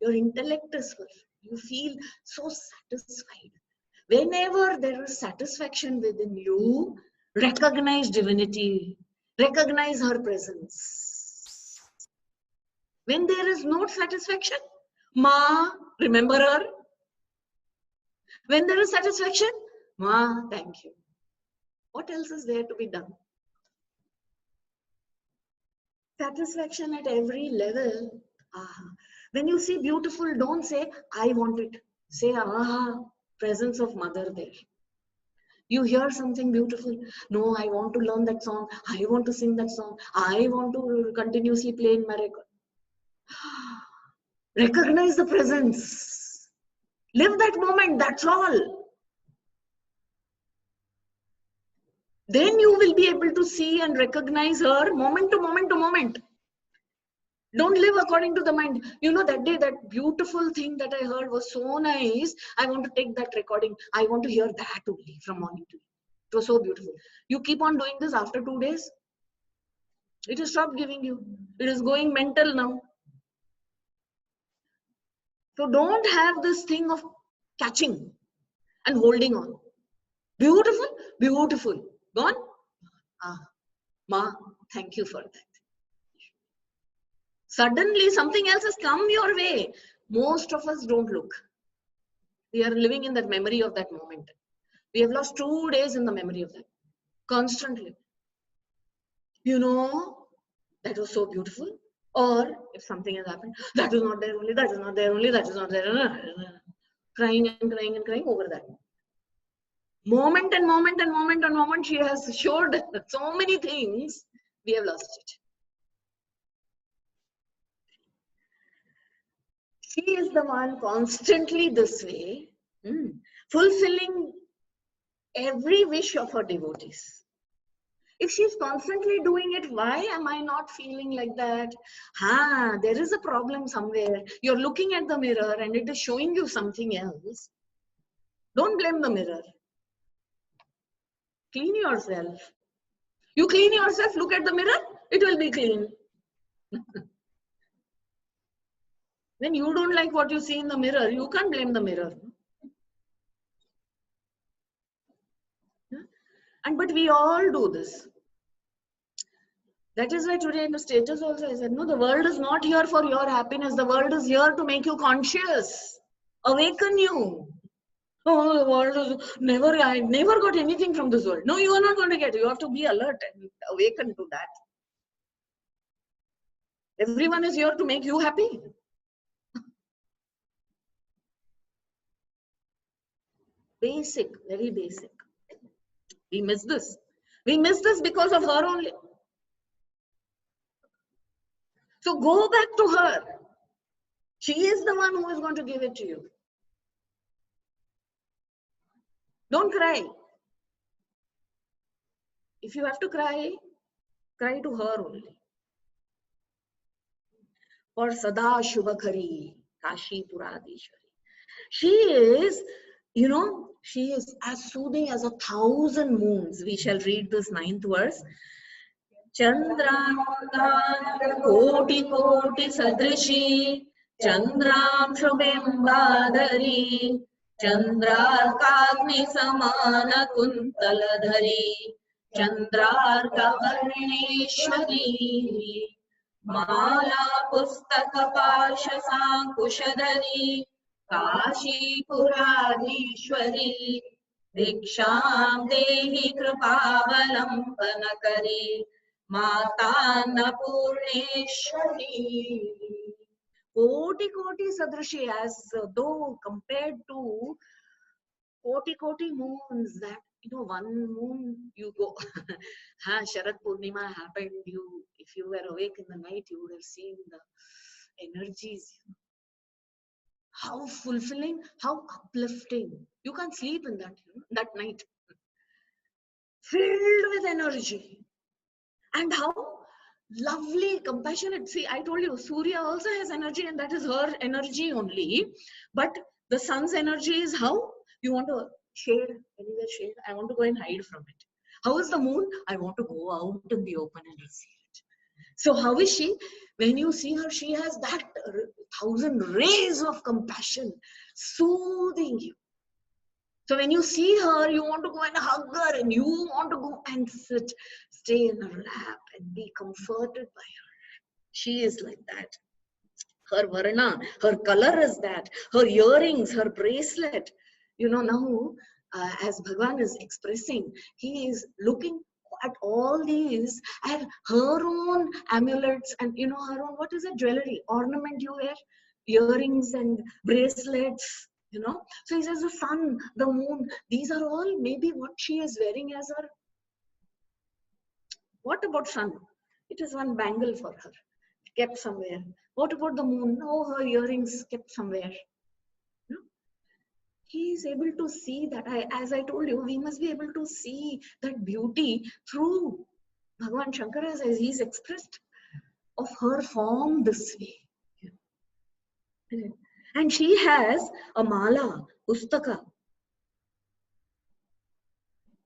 Your intellect is fulfilled. You feel so satisfied. Whenever there is satisfaction within you, recognize divinity. Recognize her presence. When there is no satisfaction, Ma, remember her. When there is satisfaction, Ma, thank you. What else is there to be done? Satisfaction at every level. When you see beautiful, don't say, I want it. Say, presence of mother there. You hear something beautiful. No, I want to learn that song. I want to sing that song. I want to continuously play in my record. Recognize the presence. Live that moment, that's all. Then you will be able to see and recognize her moment to moment to moment. Don't live according to the mind. You know, that day, that beautiful thing that I heard was so nice. I want to take that recording. I want to hear that only from morning to night. It was so beautiful. You keep on doing this after 2 days. It has stopped giving you. It is going mental now. So don't have this thing of catching and holding on. Beautiful, beautiful. Gone? Ma, thank you for that. Suddenly something else has come your way. Most of us don't look. We are living in that memory of that moment. We have lost 2 days in the memory of that. Constantly. You know, that was so beautiful. Or if something has happened, that is not there only, that is not there only, that is not there. Crying and crying and crying over that. Moment and moment and moment and moment, she has showed so many things, we have lost it. She is the one constantly this way, fulfilling every wish of her devotees. If she's constantly doing it, why am I not feeling like that? There is a problem somewhere. You're looking at the mirror and it is showing you something else. Don't blame the mirror. Clean yourself. You clean yourself, look at the mirror, it will be clean. When you don't like what you see in the mirror, you can't blame the mirror. But we all do this. That is why today in the status also I said, no, the world is not here for your happiness. The world is here to make you conscious, awaken you. Oh, the world is I never got anything from this world. No, you are not going to get it. You have to be alert and awaken to that. Everyone is here to make you happy. Basic, very basic. We miss this. We miss this because of her only. So go back to her. She is the one who is going to give it to you. Don't cry. If you have to cry, cry to her only. For Sada Shubhakari, Kashi Puradishwari. She is, you know, she is as soothing as 1,000 moons. We shall read this 9th verse. Chandra Koti Koti Sadrishi, Chandram Shubhimbadari, Chandrarkagni Samana Kuntaladhari, Chandrarka Varneshwari, Mala Pustaka Pasha Sankushadhari, Kashi Puradishwari, Diksham Dehi Kripavalampanakari, Mata Annapurneshwari. Koti Koti Sadrashi, as though compared to Koti Koti moons, that one moon you go. Sharad Purnima happened. If you were awake in the night, you would have seen the energies. How fulfilling, how uplifting. You can't sleep in that night. Filled with energy. And how lovely, compassionate. See, I told you, Surya also has energy, and that is her energy only. But the sun's energy is how? You want to shade, anywhere shade. I want to go and hide from it. How is the moon? I want to go out in the open and receive it. So how is she? When you see her, she has that 1,000 rays of compassion, soothing you. So when you see her, you want to go and hug her, and you want to go and stay in her lap and be comforted by her. She is like that. Her varna, her color is that. Her earrings, her bracelet. Now, as Bhagavan is expressing, he is looking at all these and her own amulets and, her own, what is it, jewelry, ornament you wear, earrings and bracelets. So he says the sun, the moon, these are all maybe what she is wearing as her. What about sun? It is one bangle for her, kept somewhere. What about the moon? Oh, her earrings kept somewhere. He is able to see that. As I told you, we must be able to see that beauty through Bhagavan Shankara as he's expressed of her form this way. And she has a mala, pustaka.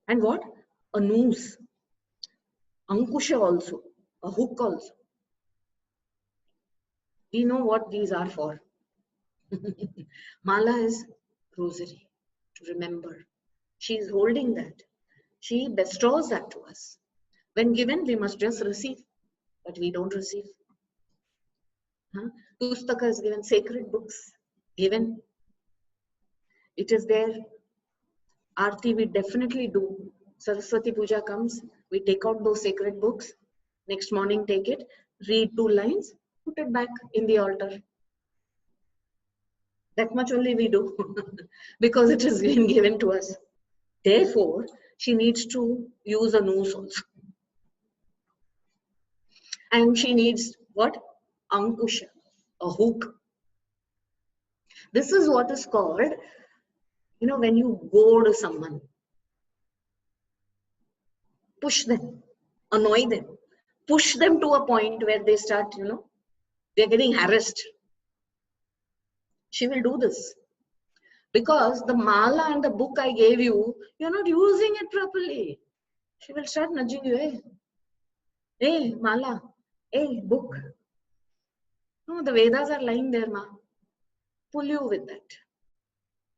And what? A noose. Ankusha also. A hook also. We know what these are for. Mala is rosary, to remember. She is holding that. She bestows that to us. When given, we must just receive. But we don't receive. Pustaka is given, sacred books. Given. It is there. Aarti we definitely do. Saraswati Puja comes, we take out those sacred books. Next morning take it, read 2 lines, put it back in the altar. That much only we do because it has been given to us. Therefore, she needs to use a noose also. And she needs what? Ankusha, a hook. This is what is called, when you goad someone. Push them, annoy them, push them to a point where they start, they're getting harassed. She will do this. Because the mala and the book I gave you, you're not using it properly. She will start nudging you. Hey, mala. Hey, book. No, the Vedas are lying there, ma. Pull you with that.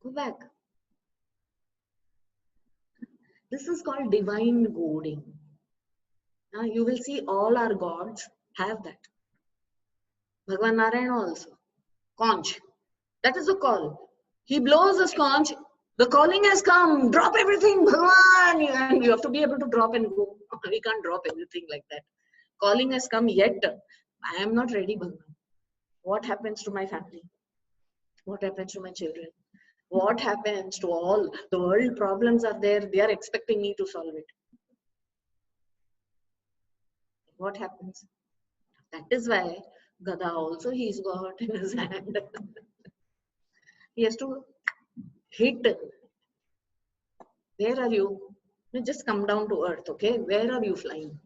Go back. This is called divine goading. Now you will see all our gods have that. Bhagavan Narayana also. Conch. That is the call. He blows the conch. The calling has come. Drop everything, Bhagavan. And you have to be able to drop and go. We can't drop everything like that. Calling has come yet. I am not ready, Bhagavan. What happens to my family? What happens to my children? What happens to all the world problems are there? They are expecting me to solve it. What happens? That is why Gada also he's got in his hand. He has to hit. Where are you? Just come down to earth, okay? Where are you flying?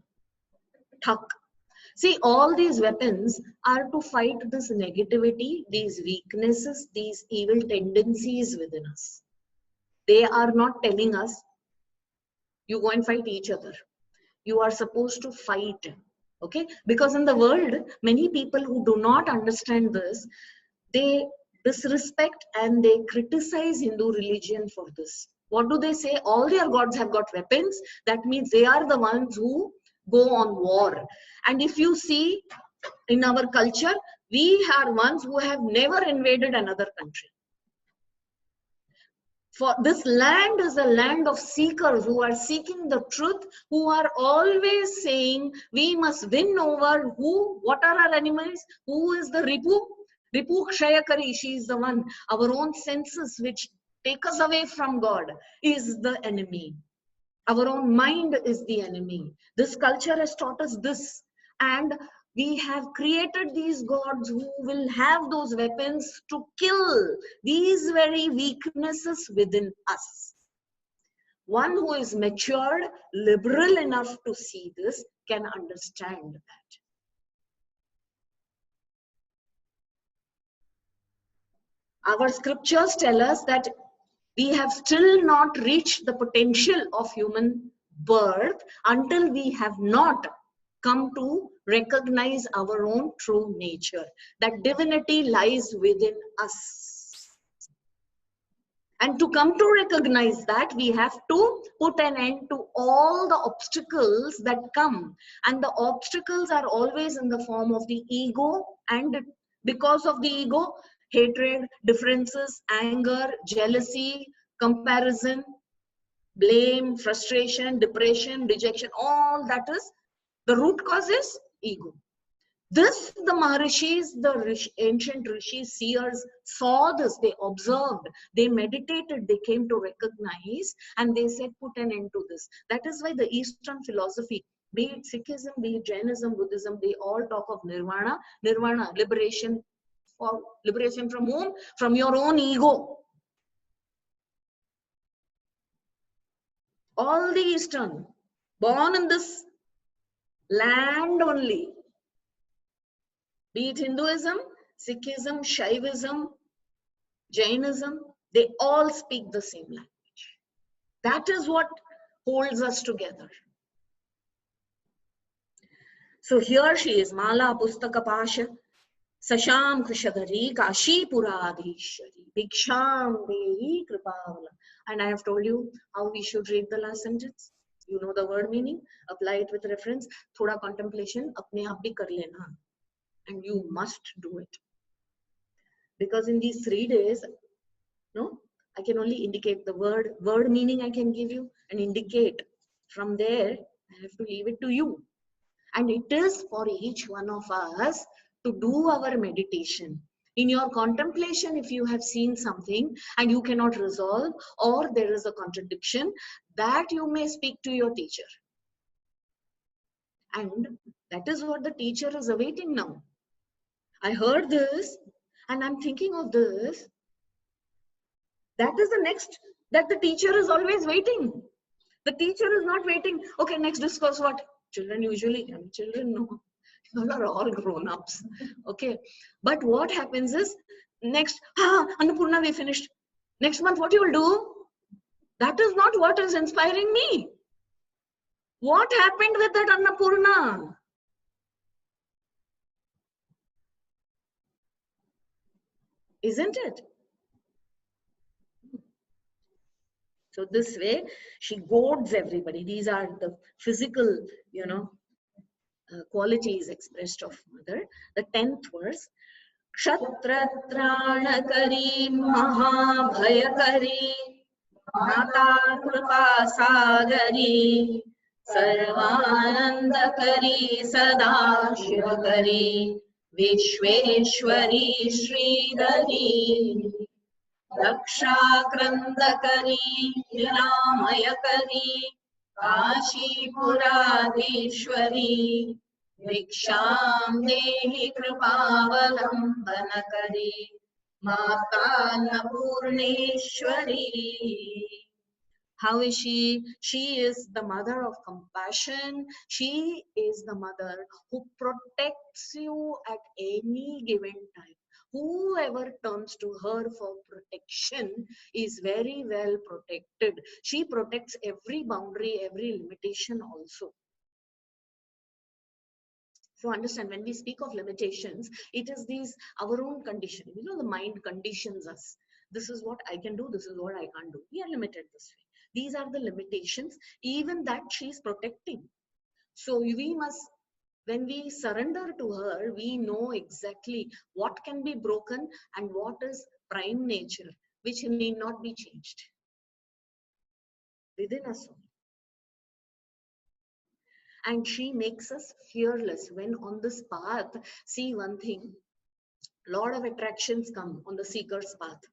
Thak. See, all these weapons are to fight this negativity, these weaknesses, these evil tendencies within us. They are not telling us, you go and fight each other. You are supposed to fight, okay? Because in the world, many people who do not understand this, they disrespect and they criticize Hindu religion for this. What do they say? All their gods have got weapons. That means they are the ones who go on war. And if you see in our culture, we are ones who have never invaded another country. For this land is a land of seekers who are seeking the truth, who are always saying we must win over who, what are our enemies, who is the Ripu? Ripu Kshayakari, she is the one. Our own senses which take us away from God is the enemy. Our own mind is the enemy. This culture has taught us this. And we have created these gods who will have those weapons to kill these very weaknesses within us. One who is matured, liberal enough to see this can understand that. Our scriptures tell us that we have still not reached the potential of human birth until we have not come to recognize our own true nature. That divinity lies within us. And to come to recognize that, we have to put an end to all the obstacles that come. And the obstacles are always in the form of the ego. And because of the ego, hatred, differences, anger, jealousy, comparison, blame, frustration, depression, rejection, all that is, the root cause is ego. This, the Maharishis, the ancient rishis, seers saw this, they observed, they meditated, they came to recognize, and they said, put an end to this. That is why the Eastern philosophy, be it Sikhism, be it Jainism, Buddhism, they all talk of nirvana. Nirvana, liberation. For liberation from whom? From your own ego. All the Eastern, born in this land only, be it Hinduism, Sikhism, Shaivism, Jainism, they all speak the same language. That is what holds us together. So here she is, Mala Pustaka Pasha, Sasham Kushadari, Kashi Puradhishari, Bhiksham Dehi Kripavala. And I have told you how we should read the last sentence. You know the word meaning, apply it with reference. Thoda contemplation, apne aap bhi kar lena. And you must do it. Because in these 3 days, no, I can only indicate the word meaning I can give you and indicate. From there, I have to leave it to you. And it is for each one of us to do our meditation. In your contemplation, if you have seen something and you cannot resolve, or there is a contradiction, that you may speak to your teacher. And that is what the teacher is awaiting now. I heard this and I'm thinking of this. That is the next, that the teacher is always waiting. The teacher is not waiting. Okay, next discourse what? Children usually, children no. Those are all grown-ups. Okay. But what happens is, next, Annapoorna, we finished. Next month, what you will do? That is not what is inspiring me. What happened with that Annapoorna? Isn't it? So this way, she goads everybody. These are the physical, qualities expressed of mother. The 10th verse. Kshatratranakari mahabhayakari Mata Kripa Sagari Sarvanandakari Sada Shivakari Vishweshwari Sridhari Rakshakrandakari Nilamayakari Kashi Puradhishwari Viksham Dehi Kripavalambanakari Mata Annapurneshwari. How is she? She is the mother of compassion. She is the mother who protects you at any given time. Whoever turns to her for protection is very well protected. She protects every boundary, every limitation also. So understand, when we speak of limitations, it is these, our own conditioning. The mind conditions us. This is what I can do, this is what I can't do. We are limited this way. These are the limitations, even that she is protecting. So we must, when we surrender to her, we know exactly what can be broken and what is prime nature, which need not be changed within us. And she makes us fearless. When on this path, see one thing, lot of attractions come on the seeker's path.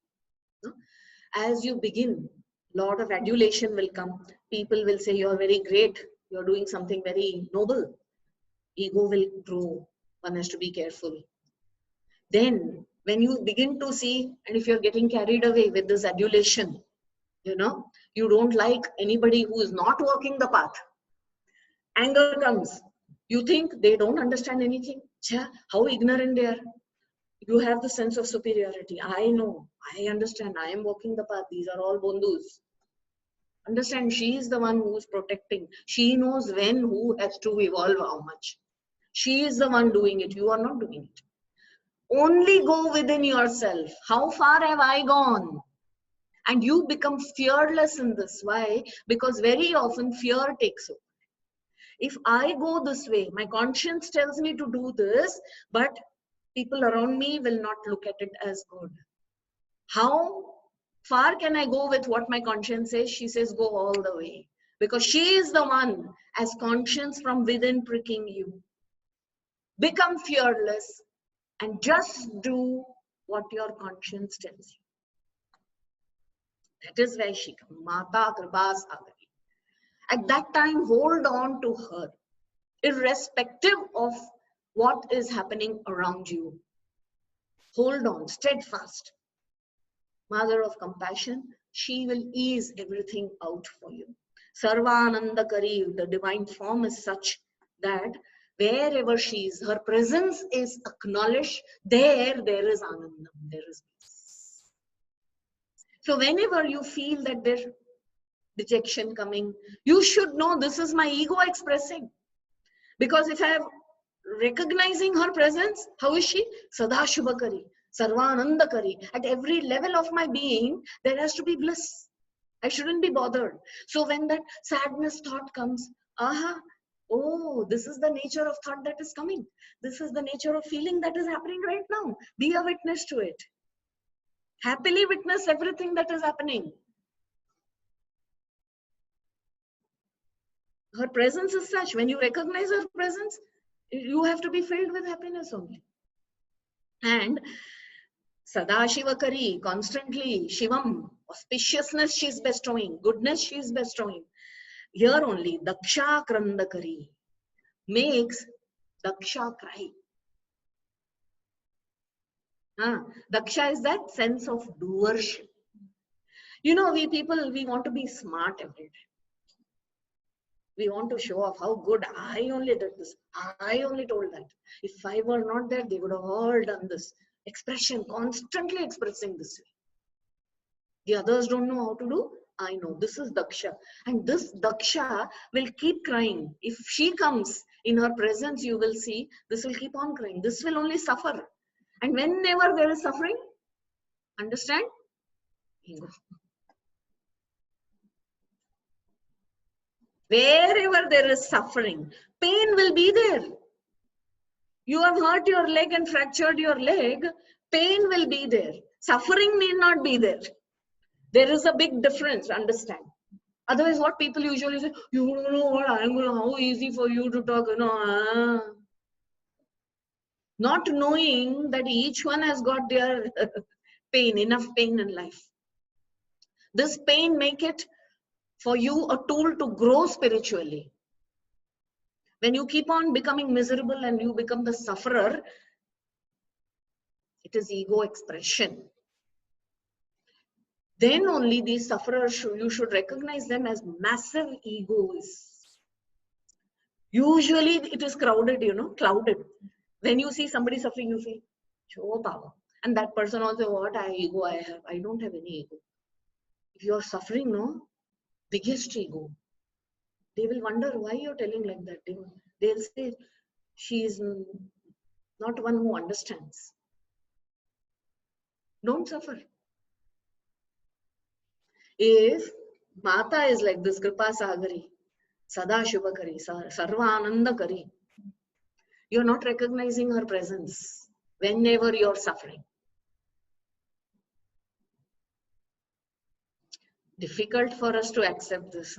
As you begin, Lot of adulation will come. People will say, you're very great. You're doing something very noble. Ego will grow. One has to be careful. Then, when you begin to see, and if you're getting carried away with this adulation, you don't like anybody who is not walking the path. Anger comes. You think they don't understand anything. How ignorant they are. You have the sense of superiority. I know. I understand. I am walking the path. These are all bondhus. Understand, she is the one who is protecting. She knows when, who has to evolve how much. She is the one doing it. You are not doing it. Only go within yourself. How far have I gone? And you become fearless in this. Why? Because very often fear takes over. If I go this way, my conscience tells me to do this, but people around me will not look at it as good. How far can I go with what my conscience says? She says, go all the way. Because she is the one as conscience from within pricking you. Become fearless and just do what your conscience tells you. That is why she comes. Mata Kripa Sagari. At that time, hold on to her, irrespective of what is happening around you. Hold on, steadfast. Mother of compassion, she will ease everything out for you. Sarvanandakari, the divine form is such that wherever she is, her presence is acknowledged. There is Anandam, there is peace. So whenever you feel that there's dejection coming, you should know this is my ego expressing. Because if I am recognizing her presence, how is she? Sadashubhakari, Sarvanandakari. At every level of my being, there has to be bliss. I shouldn't be bothered. So when that sadness thought comes, oh, this is the nature of thought that is coming. This is the nature of feeling that is happening right now. Be a witness to it. Happily witness everything that is happening. Her presence is such. When you recognize her presence, you have to be filled with happiness only. And Sadashivakari, constantly, Shivam, auspiciousness she is bestowing, goodness she is bestowing. Here only, Daksha Krandakari makes Daksha cry. Daksha is that sense of doership. We people, we want to be smart every day. We want to show off how good I only did this. I only told that. If I were not there, they would have all done this. Expression, constantly expressing this way. The others don't know how to do. I know. This is Daksha. And this Daksha will keep crying. If she comes in her presence, you will see this will keep on crying. This will only suffer. And whenever there is suffering, understand? Ego. Wherever there is suffering, pain will be there. You have hurt your leg and fractured your leg, pain will be there. Suffering may not be there. There is a big difference, understand. Otherwise, what people usually say, you don't know what I'm going to, how easy for you to talk, Not knowing that each one has got their pain, enough pain in life. This pain make it for you a tool to grow spiritually. When you keep on becoming miserable and you become the sufferer, it is ego expression. Then only these sufferers, you should recognize them as massive egos. Usually it is crowded, clouded. When you see somebody suffering, you feel, show power. And that person also, what ego I have? I don't have any ego. If you are suffering, no, biggest ego. They will wonder why you're telling like that. They'll say, she is not one who understands. Don't suffer. If Mata is like this, Kripa Sagari, Sadashubhakari, Sarvanandakari, you're not recognizing her presence whenever you're suffering. Difficult for us to accept this,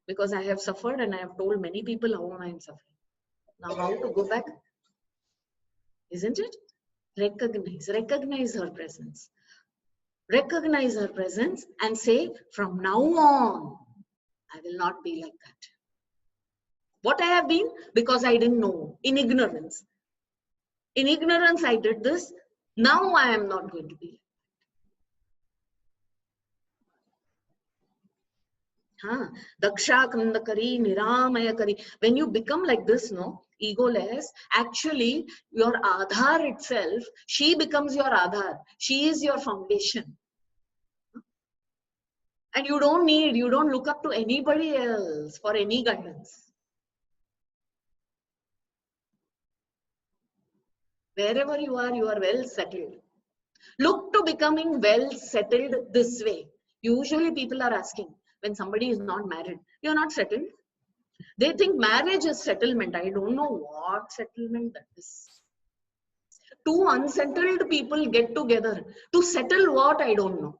because I have suffered and I have told many people how I am suffering. Now how to go back? Isn't it? Recognize her presence. recognize her presence and say, from now on, I will not be like that. What I have been? Because I didn't know, in ignorance. In ignorance, I did this. Now I am not going to be. Daksha Kandakari, Niramayakari. When you become like this, no, egoless, actually your Aadhar itself, she becomes your Aadhar. She is your foundation. And you don't look up to anybody else for any guidance. Wherever you are well settled. Look to becoming well settled this way. Usually people are asking, when somebody is not married, you're not settled. They think marriage is settlement. I don't know what settlement that is. Two unsettled people get together to settle what? I don't know.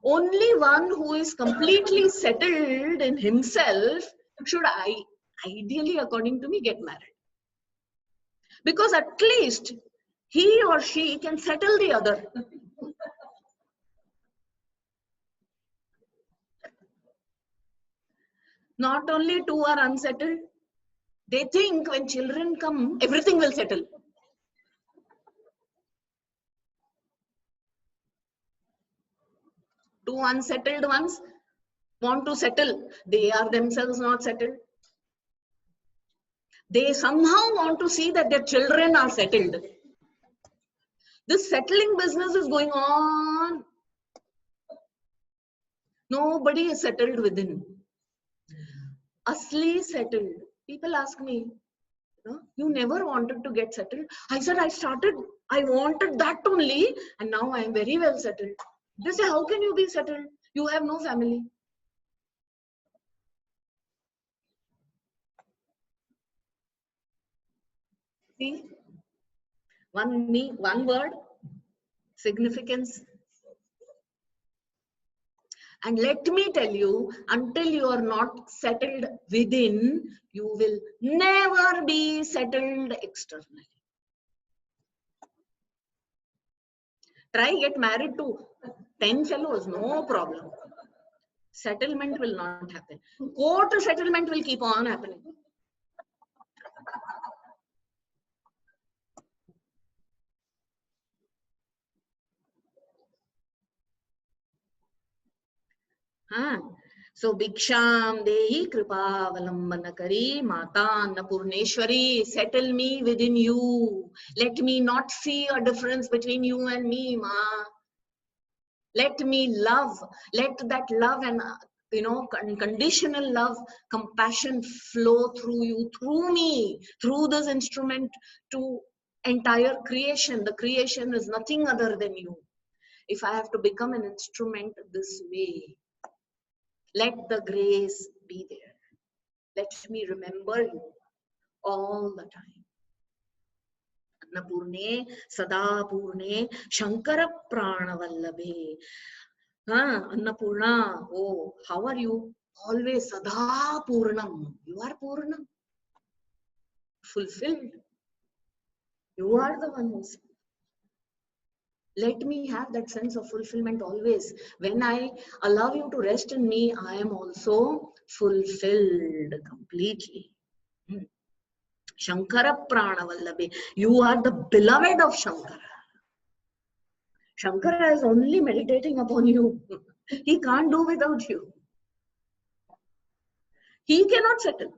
Only one who is completely settled in himself should ideally, according to me, get married. Because at least he or she can settle the other. Not only two are unsettled, they think when children come, everything will settle. Two unsettled ones want to settle. They are themselves not settled. They somehow want to see that their children are settled. This settling business is going on. Nobody is settled within. Asli settled. People ask me, you never wanted to get settled. I said, I wanted that only, and now I am very well settled. They say, how can you be settled? You have no family. See, one word, significance. And let me tell you, until you are not settled within, you will never be settled externally. Try get married to 10 fellows, no problem. Settlement will not happen. Court settlement will keep on happening. So Bhiksham Dehi Kripa Avalambanakari Mata Annapurneshwari, settle me within you. Let me not see a difference between you and me, Ma. Let me love. Let that love and conditional love, compassion flow through you, through me, through this instrument to entire creation. The creation is nothing other than you. If I have to become an instrument this way, let the grace be there. Let me remember you all the time. Annapurne, Sadapurne, Shankara Pranavallabhe. Annapurna, oh, how are you? Always Sadapurnam. You are Purnam. Fulfilled. You are the one who's. Let me have that sense of fulfillment always. When I allow you to rest in me, I am also fulfilled completely. Shankara Pranavallabhe. You are the beloved of Shankara. Shankara is only meditating upon you. He can't do without you. He cannot settle.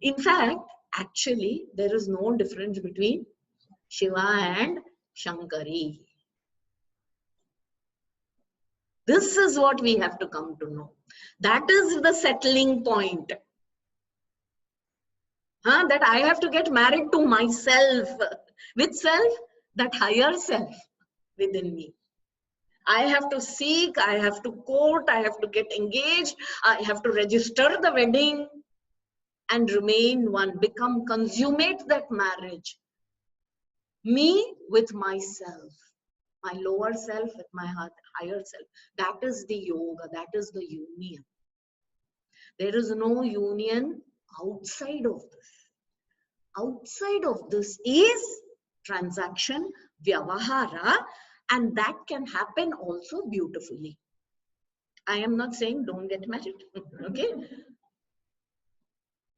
In fact, actually, there is no difference between Shiva and Shankari. This is what we have to come to know. That is the settling point. That I have to get married to myself. Which self? That higher self within me. I have to seek, I have to court, I have to get engaged, I have to register the wedding and remain one, consummate that marriage. Me with myself, my lower self with my higher self. That is the yoga, that is the union. There is no union outside of this. Outside of this is transaction, vyavahara, And that can happen also beautifully. I am not saying don't get married, okay?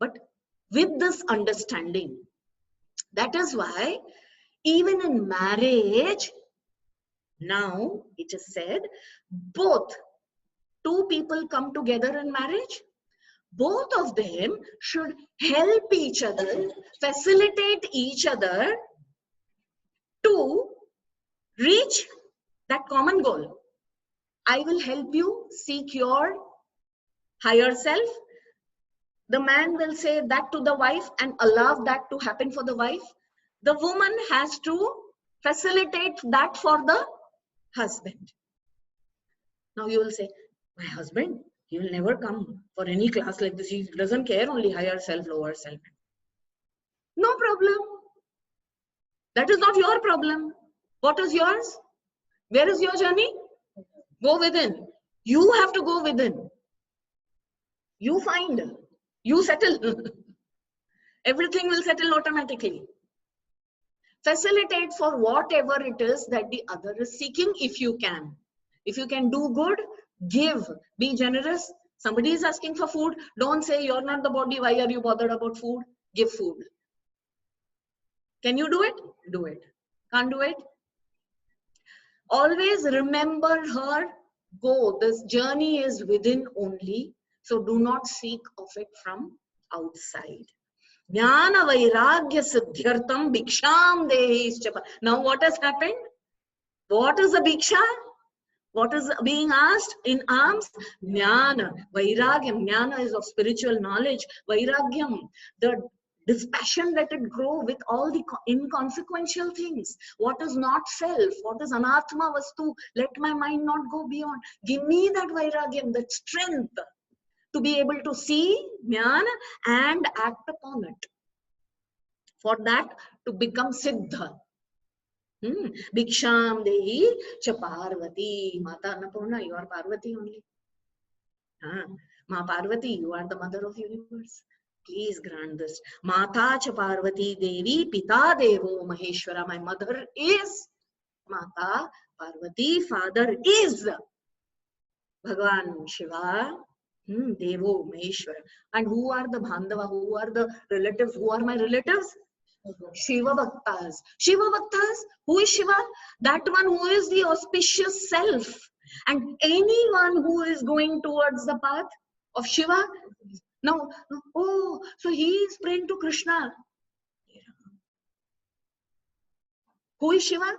But with this understanding, that is why even in marriage, now it is said, both two people come together in marriage, both of them should help each other, facilitate each other to reach that common goal. I will help you seek your higher self. The man will say that to the wife and allow that to happen for the wife. The woman has to facilitate that for the husband. Now you will say, my husband, he will never come for any class like this. He doesn't care, only higher self, lower self. No problem. That is not your problem. What is yours? Where is your journey? Go within. You have to go within. You find. You settle. Everything will settle automatically. Facilitate for whatever it is that the other is seeking if you can. If you can do good, give. Be generous. Somebody is asking for food. Don't say you're not the body. Why are you bothered about food? Give food. Can you do it? Do it. Can't do it? Always remember her go. This journey is within only. So do not seek of it from outside. Jnana vairagya siddhyartam bhiksham dehischapa. Now what has happened? What is the bhiksha? What is being asked in alms? Jnana. Vairagyam. Jnana is of spiritual knowledge. Vairagyam. The dispassion, let it grow with all the inconsequential things. What is not self? What is anatma vastu? Let my mind not go beyond. Give me that vairagyam, that strength to be able to see jnana and act upon it. For that to become siddha. Bhiksham dehi cha Parvati. Mata Annapurna, you are Parvati only. Ma Parvati, you are the mother of universe. Please grant this. Mata cha Parvati Devi, Pita Devo Maheshwara. My mother is Mata Parvati, father is Bhagavan Shiva, Devo Maheshwara. And who are the Bandhava? Who are the relatives? Who are my relatives? Shiva Bhaktas. Shiva Bhaktas. Who is Shiva? That one who is the auspicious self. And anyone who is going towards the path of Shiva. Now, oh, so he is praying to Krishna. Who is Shiva?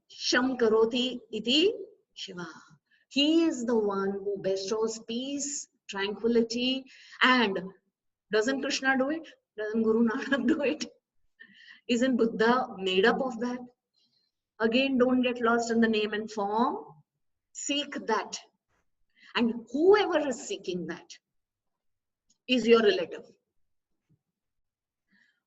Sham Karoti iti Shiva. He is the one who bestows peace, tranquility, and doesn't Krishna do it? Doesn't Guru Nanak do it? Isn't Buddha made up of that? Again, don't get lost in the name and form. Seek that. And whoever is seeking that is your relative.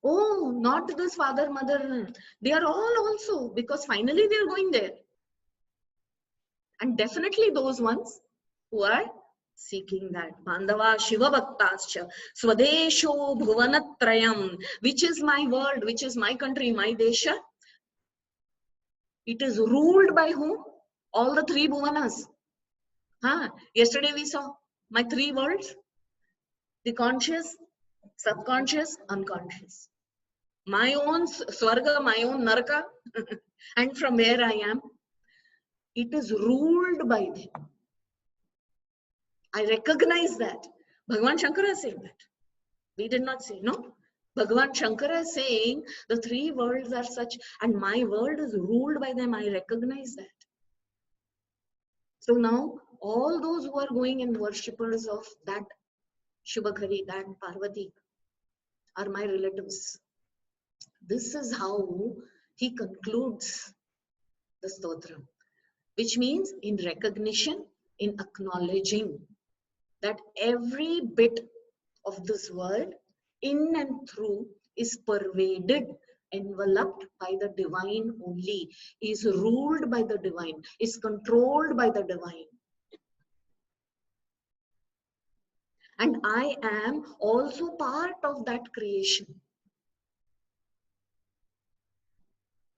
Oh, not this father, mother. They are all also, because finally they are going there. And definitely those ones who are seeking that. Bandhava Shiva Bhaktascha Swadesho Bhuvanatrayam. Which is my world, which is my country, my desha. It is ruled by whom? All the three Bhuvanas. Yesterday we saw my three worlds. The conscious, subconscious, unconscious. My own Swarga, my own Naraka. And from where I am. It is ruled by them. I recognize that. Bhagavan Shankara is saying that. We did not say, no. Bhagavan Shankara is saying the three worlds are such and my world is ruled by them. I recognize that. So now all those who are going and worshippers of that Shubhakari, that Parvati are my relatives. This is how he concludes the stotra. Which means in recognition, in acknowledging that every bit of this world, in and through, is pervaded, enveloped by the divine only, is ruled by the divine, is controlled by the divine. And I am also part of that creation.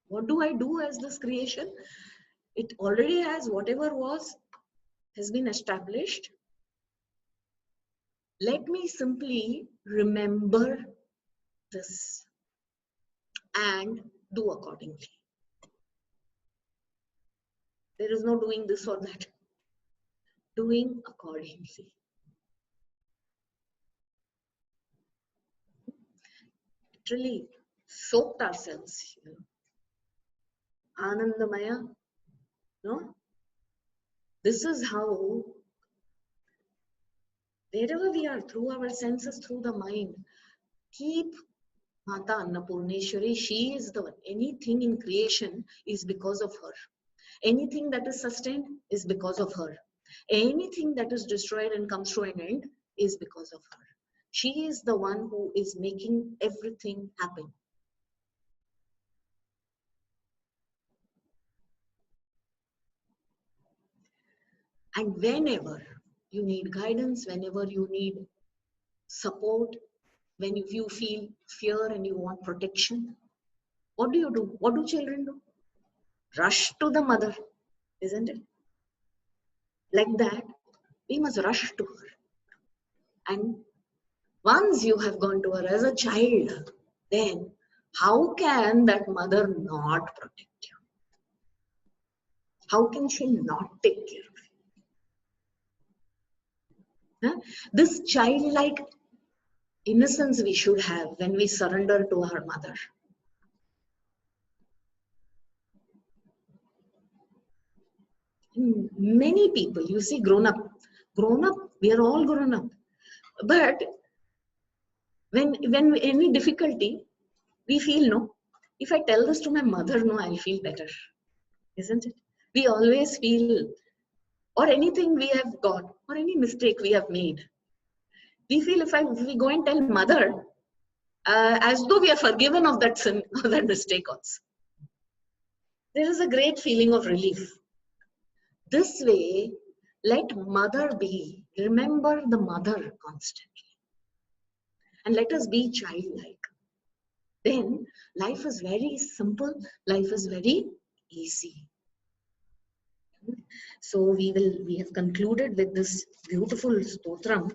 What do I do as this creation? It already has whatever has been established. Let me simply remember this and do accordingly. There is no doing this or that. Doing accordingly. Literally soaked ourselves. Anandamaya. No? This is how, wherever we are, through our senses, through the mind, keep Mata Annapurneshwari. She is the one. Anything in creation is because of her. Anything that is sustained is because of her. Anything that is destroyed and comes to an end is because of her. She is the one who is making everything happen. And whenever you need guidance, whenever you need support, when you feel fear and you want protection, what do you do? What do children do? Rush to the mother, isn't it? Like that, we must rush to her. And once you have gone to her as a child, then how can that mother not protect you? How can she not take care of you? Huh? This childlike innocence we should have when we surrender to our mother. Many people, you see, grown up, we are all grown up. But when any difficulty, we feel, no, if I tell this to my mother, no, I'll feel better. Isn't it? We always feel, or anything we have got, or any mistake we have made, we feel if we go and tell mother, as though we are forgiven of that sin, or that mistake also. There is a great feeling of relief. This way, let mother be. Remember the mother constantly. And let us be childlike. Then life is very simple, life is very easy. So we have concluded with this beautiful stotram,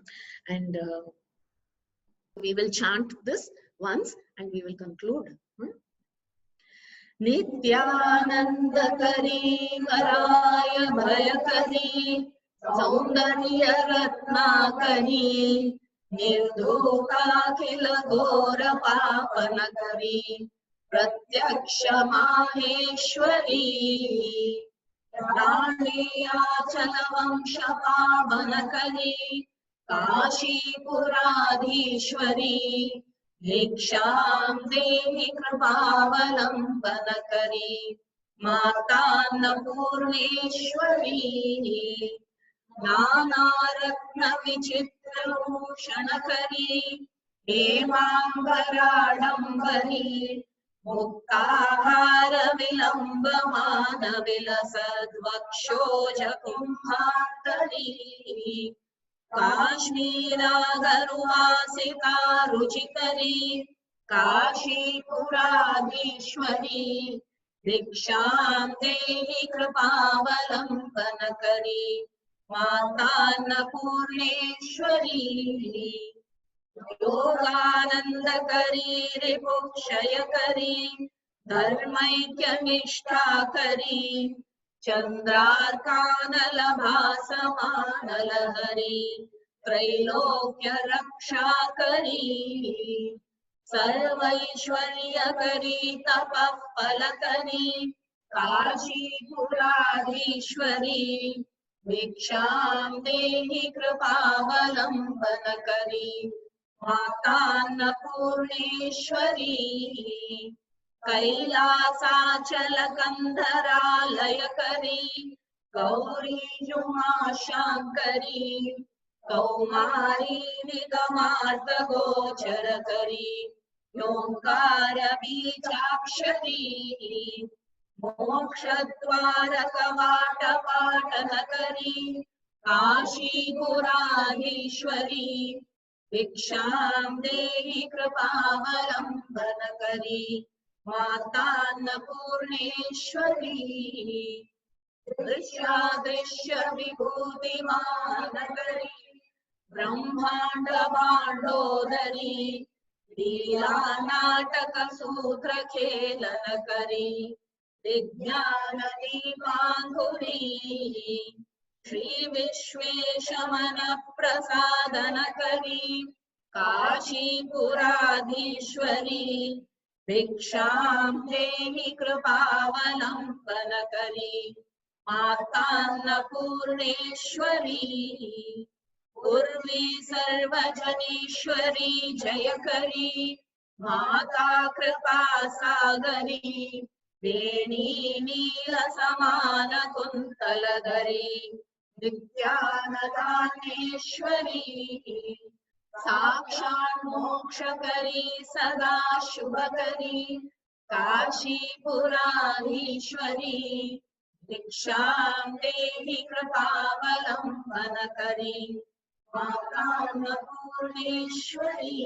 and we will chant this once and we will conclude. Nityanandakari Varaya Bhayakari Saundarya Ratnakari Nirdokakila Gora Papanakari Pratyaksha Maheshwari Raniyaachala Vamsha Pavanakari Kashipuradhishwari Viksham Dehi Kripavalambanakari Mata Annapurneshwari Nana Ratna Vichitra Bhushanakari Hemambaradambari Muktahara Vilambamana Vilasadvakshoja Kumbhatari Kashmira Garuvasita Ruchikari Kashipuradhishwari Viksham Dehi Kripavalambanakari Mata Annapurneshwari Yoganandakari Ripukshayakari Dharmaikyamishtakari Chandrarkanalabhasamanalahari Trailokya Rakshakari Sarvaishwaryakari Tapapalakari Kashipuradhishwari Viksham Dehi Kripavalambanakari Mata Annapurneshwari Kailasachala Kandharalayakari Gauri Juma Shankari Kaumari Nigamartha Gocharakari Yonkara Bichakshari Mokshadwara Kavata Patanakari Kashipuradhishwari Viksham Dehi Kripavalambanakari माता अन्नपूर्णेश्वरी दृश्यादृश्य विभूतिमानकरी ब्रह्मांड भांडोदरी लीला नाटक सूत्र खेलन करी विज्ञान दीपांकुरी श्री विश्वेश मन प्रसादन करी काशीपुराधीश्वरी भिक्षां देहि कृपावलंबन करी माता अन्नपूर्णेश्वरी पूर्वी सर्वजनेश्वरी जय करी माता कृपा सागरी वेणी नील समान कुंतलधरी नित्यानदानेश्वरी साक्षात् मोक्षकरी सदा शुभकरी काशीपुराधीश्वरी भिक्षां देहि कृपावलंबन करी माता अन्नपूर्णेश्वरी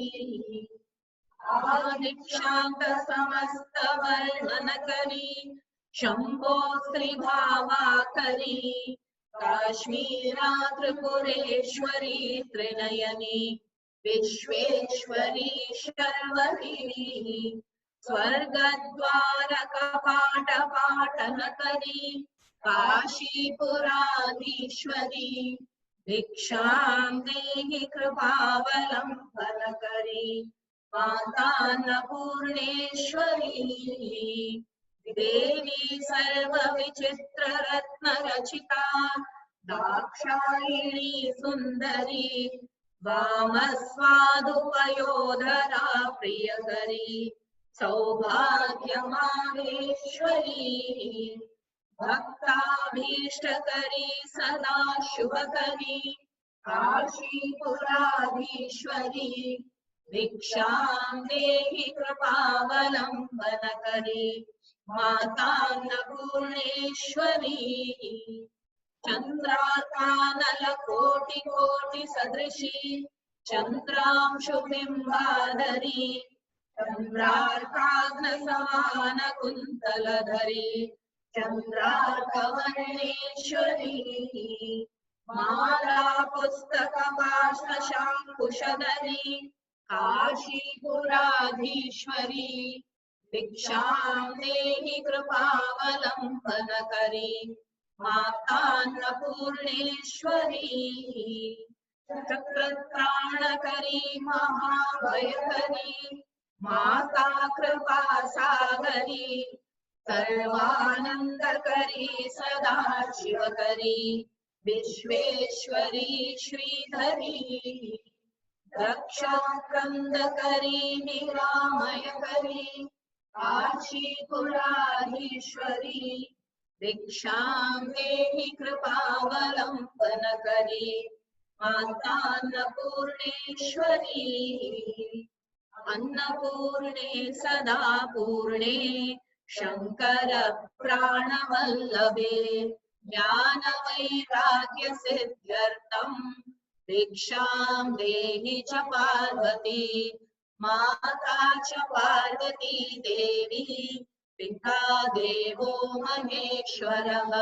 आदिक्षांत समस्त वर्णन करी शंभो श्री भावा करी काश्मीरा त्रिपुरेश्वरी त्रिनयनी विश्वेश्वरी शर्वरी स्वर्गद्वार कपाट पाटन करी काशीपुराधीश्वरी भिक्षां देहि कृपावलंबन करी माता अन्नपूर्णेश्वरी देवी सर्व विचित्र रत्न रचिता दाक्षायिणी सुंदरी वामस्वादुपयोधरा प्रियकरी सौभाग्यमाहेश्वरी भक्ताभीष्टकरी सदा शुभकरी काशीपुराधीश्वरी भिक्षां देहि कृपावलंबन करी माता अन्नपूर्णेश्वरी चंद्रार्कानल कोटि कोटि सदृशी चंद्रांशु बिंबाधरी चंद्रार्काग्न समान कुंतलधरी चंद्रार्कवर्णेश्वरी माला पुस्तक पाशशांकुशधरी काशीपुराधीश्वरी भिक्षां देहि कृपावलंबन करी माता अन्नपूर्णेश्वरी चक्रत्राणकरी महाभयकरी माता कृपा सागरी सर्वानंदकरी सदा शिवकरी विश्वेश्वरी श्रीधरी रक्षाकंदकरी निरामयकरी काशीपुराधीश्वरी भिक्षां देहि कृपावलंबन करी माता अन्नपूर्णेश्वरी अन्नपूर्णे सदा पूर्णे शंकर प्राणवल्लभे ज्ञान वैराग्य सिद्ध्यर्थम भिक्षां देहि च पार्वती माता च पार्वती देवी पिता देवो महेश्वरः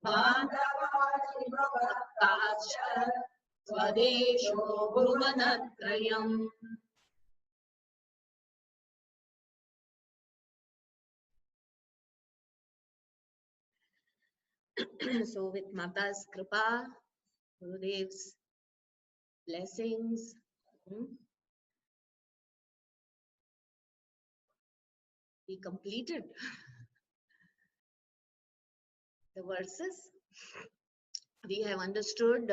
माधवा शिवभक्ता च स्वदेशो भुवनत्रयम् So with Mata's kripa, Gurudev's blessings, we completed the verses. We have understood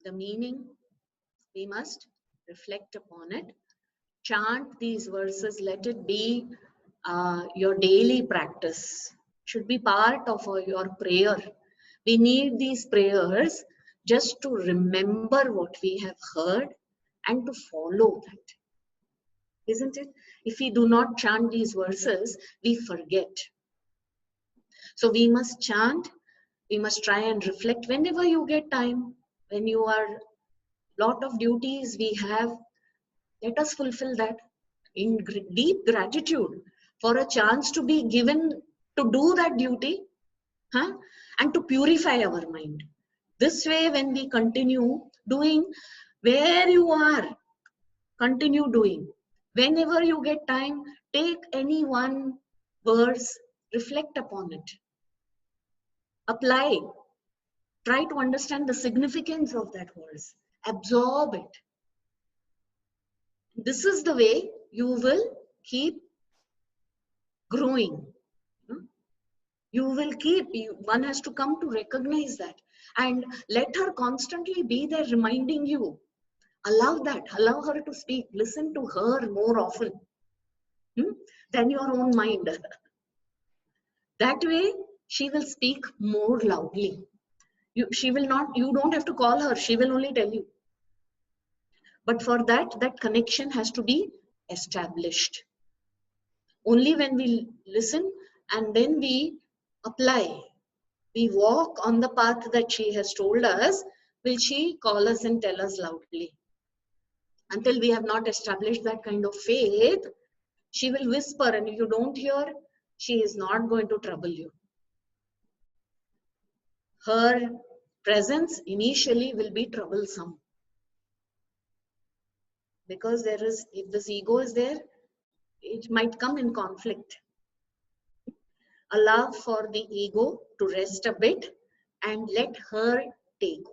the meaning. We must reflect upon it. Chant these verses. Let it be your daily practice. Should be part of your prayer. We need these prayers just to remember what we have heard and to follow that. Isn't it? If we do not chant these verses, we forget. So we must chant. We must try and reflect whenever you get time. When you are lot of duties we have, let us fulfill that. in deep gratitude for a chance to be given to do that duty, and to purify our mind. This way, when we continue doing, where you are, continue doing. Whenever you get time, take any one verse, reflect upon it, apply, try to understand the significance of that verse, absorb it. This is the way you will keep growing. You will keep, one has to come to recognize that, and let her constantly be there reminding you. Allow that, allow her to speak, listen to her more often than your own mind. That way, she will speak more loudly. She will not, you don't have to call her, she will only tell you. But for that, that connection has to be established. Only when we listen and then we apply, we walk on the path that she has told us, will she call us and tell us loudly. Until we have not established that kind of faith, she will whisper, and if you don't hear, she is not going to trouble you. Her presence initially will be troublesome. Because there is, if this ego is there, it might come in conflict. Allow for the ego to rest a bit and let her take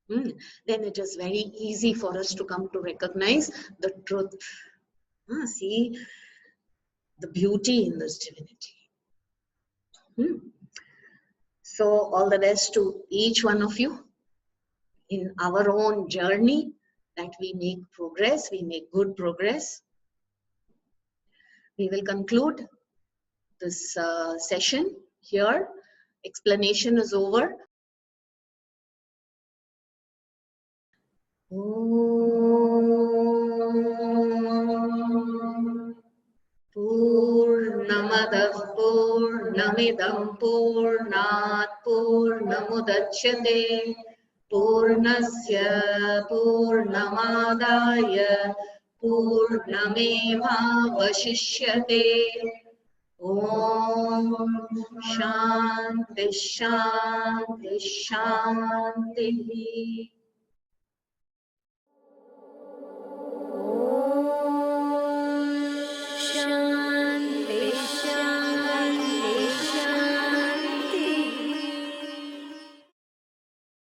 over. Then it is very easy for us to come to recognize the truth. See the beauty in this divinity. So all the best to each one of you in our own journey, that we make progress, we make good progress. We will conclude this session here. Explanation is over. Purnamadah Purnamidam Purnat Purnamudachyate Purnasya Purnamadaya Purnamevavashishyate. Om Shanti Shanti Shanti. Om Shanti.